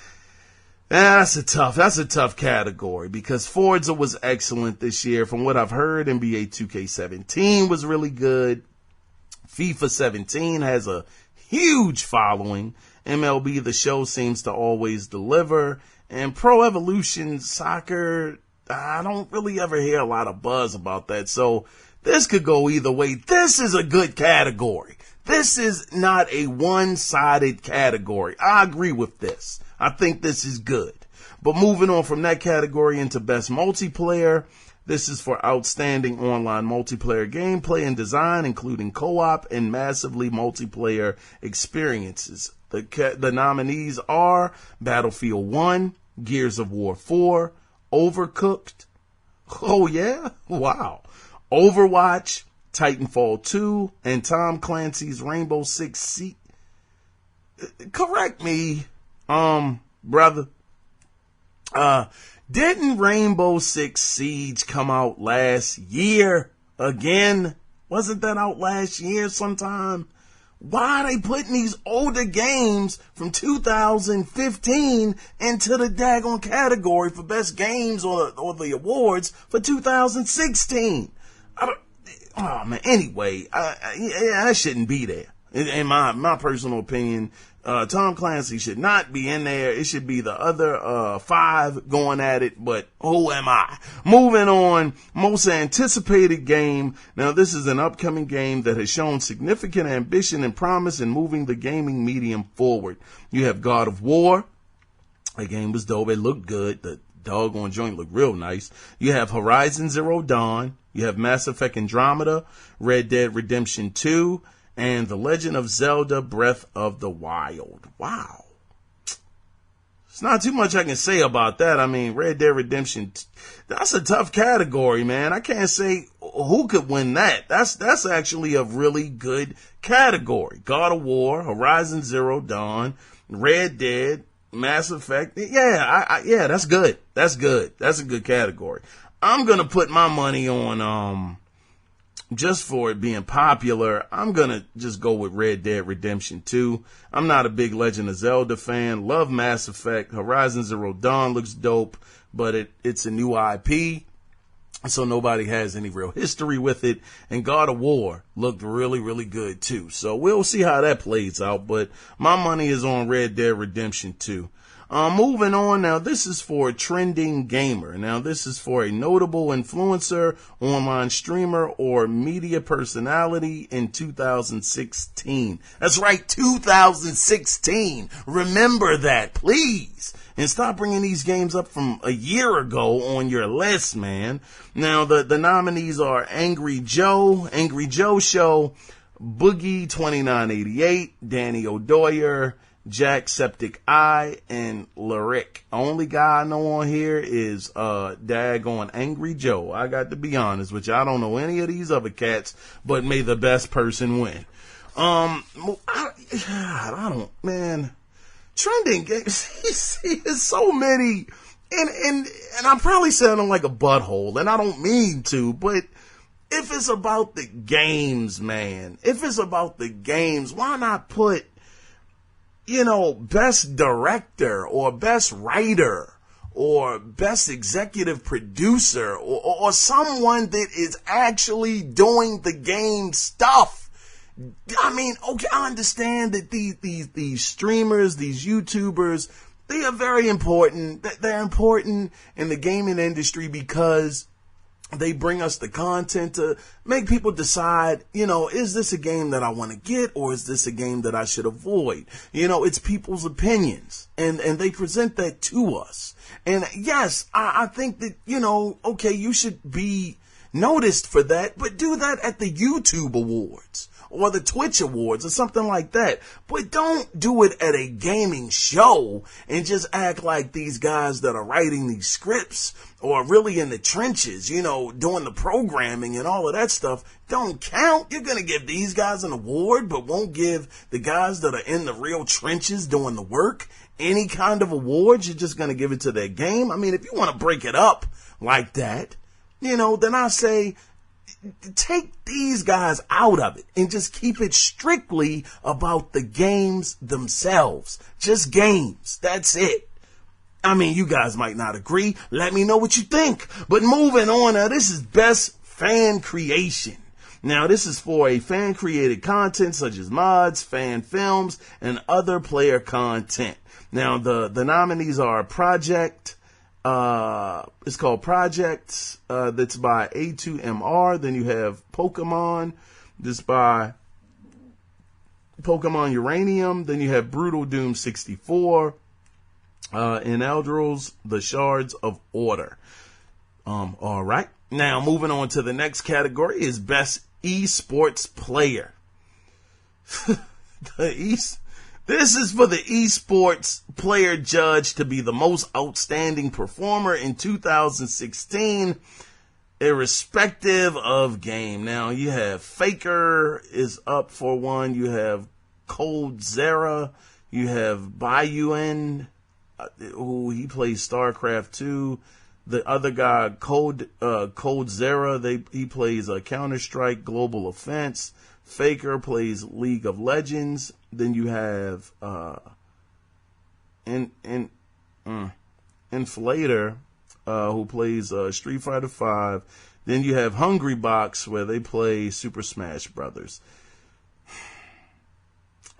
That's a tough category because Forza was excellent this year. From what I've heard, NBA 2K17 was really good. FIFA 17 has a huge following. MLB The Show seems to always deliver. And Pro Evolution Soccer, I don't really ever hear a lot of buzz about that. So this could go either way. This is a good category. This is not a one-sided category. I agree with this. I think this is good. But moving on from that category into Best Multiplayer, this is for outstanding online multiplayer gameplay and design, including co-op and massively multiplayer experiences. The nominees are Battlefield 1, Gears of War 4, Overcooked. Oh yeah? Wow. Overwatch, Titanfall 2, and Tom Clancy's Rainbow Six Siege. Correct me, brother. Didn't Rainbow Six Siege come out last year again? Wasn't that out last year sometime? Why are they putting these older games from 2015 into the daggone category for best games or the awards for 2016? Oh man. Anyway, that shouldn't be there. In my personal opinion, Tom Clancy should not be in there. It should be the other 5 going at it, but who am I? Moving on, most anticipated game. Now, this is an upcoming game that has shown significant ambition and promise in moving the gaming medium forward. You have God of War. The game was dope. It looked good. The doggone joint looked real nice. You have Horizon Zero Dawn. You have Mass Effect Andromeda, Red Dead Redemption 2, and The Legend of Zelda Breath of the Wild. Wow. It's not too much I can say about that. I mean, Red Dead Redemption, that's a tough category, man. I can't say who could win that. That's actually a really good category. God of War, Horizon Zero Dawn, Red Dead, Mass Effect. Yeah, that's good. That's good. That's a good category. I'm going to put my money on, just for it being popular, I'm going to just go with Red Dead Redemption 2. I'm not a big Legend of Zelda fan. Love Mass Effect. Horizon Zero Dawn looks dope, but it's a new IP, so nobody has any real history with it. And God of War looked really, really good too. So we'll see how that plays out, but my money is on Red Dead Redemption 2. Moving on now, this is for a trending gamer. Now, this is for a notable influencer, online streamer, or media personality in 2016. That's right, 2016. Remember that, please. And stop bringing these games up from a year ago on your list, man. Now, the nominees are Angry Joe Show, Boogie 2988, Danny O'Doyer, Jacksepticeye, and Lyric. Only guy I know on here is daggone Angry Joe. I got to be honest with you. I don't know any of these other cats, but may the best person win. I don't, man. Trending games. There's so many, and I'm probably sounding like a butthole, and I don't mean to, but if it's about the games, man, if it's about the games, why not put, best director or best writer or best executive producer or someone that is actually doing the game stuff? I mean, okay, I understand that these streamers, these YouTubers, they are very important. They're important in the gaming industry because they bring us the content to make people decide, is this a game that I want to get or is this a game that I should avoid? It's people's opinions and they present that to us. And yes, I think that, okay, you should be noticed for that, but do that at the YouTube Awards or the Twitch Awards or something like that. But don't do it at a gaming show and just act like these guys that are writing these scripts or really in the trenches, doing the programming and all of that stuff don't count. You're going to give these guys an award, but won't give the guys that are in the real trenches doing the work any kind of awards. You're just going to give it to their game. I mean, if you want to break it up like that, then I say, take these guys out of it and just keep it strictly about the games themselves. Just games. That's it. I mean, you guys might not agree. Let me know what you think. But moving on, now this is best fan creation. Now this is for a fan created content such as mods, fan films, and other player content. Now the nominees are Project. It's called Projects, that's by A2MR. Then you have Pokemon, this by Pokemon Uranium. Then you have Brutal Doom 64, and Eldrils, The Shards of Order. All right. Now moving on to the next category is Best Esports Player. This is for the esports player judged to be the most outstanding performer in 2016, irrespective of game. Now, you have Faker is up for one. You have Cold Zera. You have Bayuen, who he plays StarCraft 2. The other guy, Cold Zera, he plays Counter-Strike Global Offense. Faker plays League of Legends. Then you have Inflator, who plays Street Fighter 5. Then you have Hungry Box, where they play Super Smash Brothers.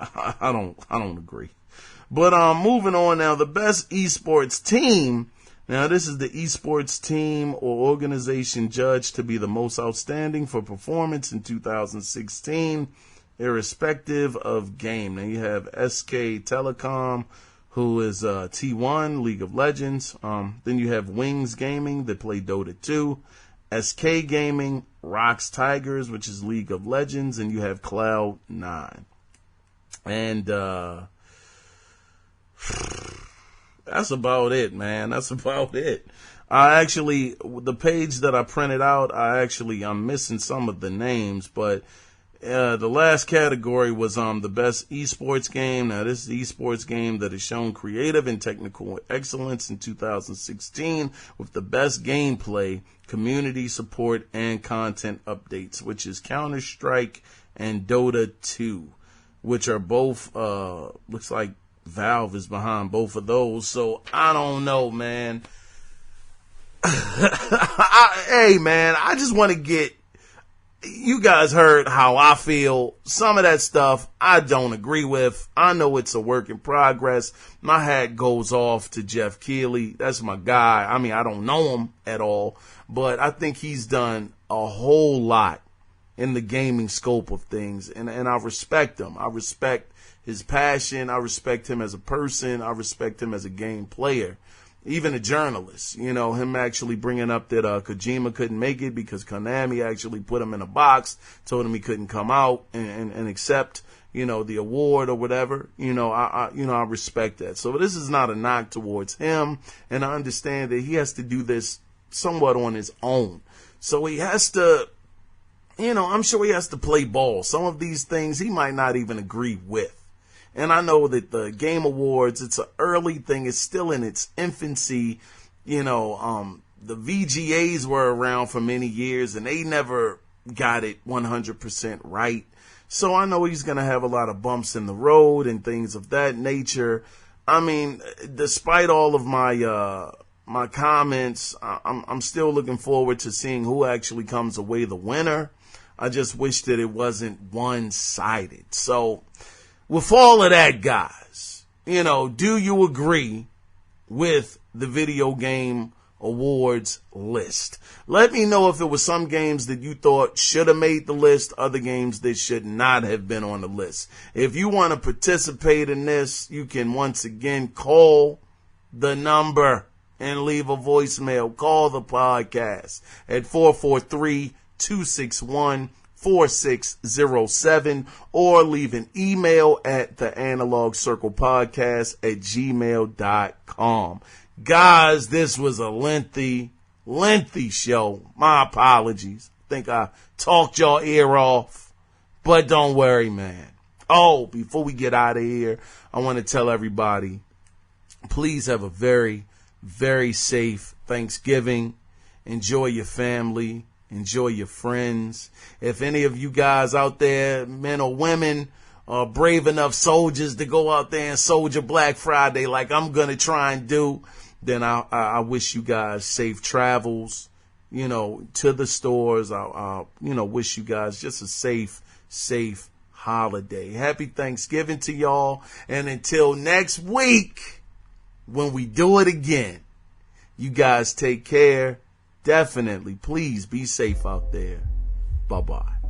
I don't agree. But moving on now, the best esports team. Now, this is the esports team or organization judged to be the most outstanding for performance in 2016, irrespective of game. Now, you have SK Telecom, who is T1, League of Legends. Then you have Wings Gaming, that play Dota 2. SK Gaming, Rocks Tigers, which is League of Legends. And you have Cloud9. And that's about it, man. That's about it. The page that I printed out, I'm missing some of the names, but the last category was the best esports game. Now, this is the esports game that has shown creative and technical excellence in 2016 with the best gameplay, community support, and content updates, which is Counter-Strike and Dota 2, which are both, looks like Valve is behind both of those. So I don't know, man. Hey, man, I just want to get, you guys heard how I feel. Some of that stuff I don't agree with. I know it's a work in progress. My hat goes off to Jeff Keighley. That's my guy. I mean, I don't know him at all, but I think he's done a whole lot in the gaming scope of things. And I respect him. I respect his passion. I respect him as a person. I respect him as a game player, even a journalist. Him actually bringing up that Kojima couldn't make it because Konami actually put him in a box, told him he couldn't come out and accept, the award or whatever. I respect that. So this is not a knock towards him, and I understand that he has to do this somewhat on his own. So he has to, I'm sure he has to play ball. Some of these things he might not even agree with. And I know that the Game Awards, it's an early thing. It's still in its infancy. The VGAs were around for many years, and they never got it 100% right. So I know he's going to have a lot of bumps in the road and things of that nature. I mean, despite all of my comments, I'm still looking forward to seeing who actually comes away the winner. I just wish that it wasn't one-sided. So with all of that, guys, do you agree with the video game awards list? Let me know if it was some games that you thought should have made the list, other games that should not have been on the list. If you want to participate in this, you can once again call the number and leave a voicemail. Call the podcast at 443-261-4607 or leave an email at theanalogcirclepodcast@gmail.com. Guys, this was a lengthy show. My apologies. I think I talked y'all ear off, but don't worry, man. Oh, before we get out of here, I want to tell everybody, please have a very, very safe Thanksgiving. Enjoy your family. Enjoy your friends. If any of you guys out there, men or women, are brave enough soldiers to go out there and soldier Black Friday like I'm going to try and do, then I wish you guys safe travels, to the stores. I wish you guys just a safe holiday. Happy Thanksgiving to y'all. And until next week, when we do it again, you guys take care. Definitely, please be safe out there. Bye-bye.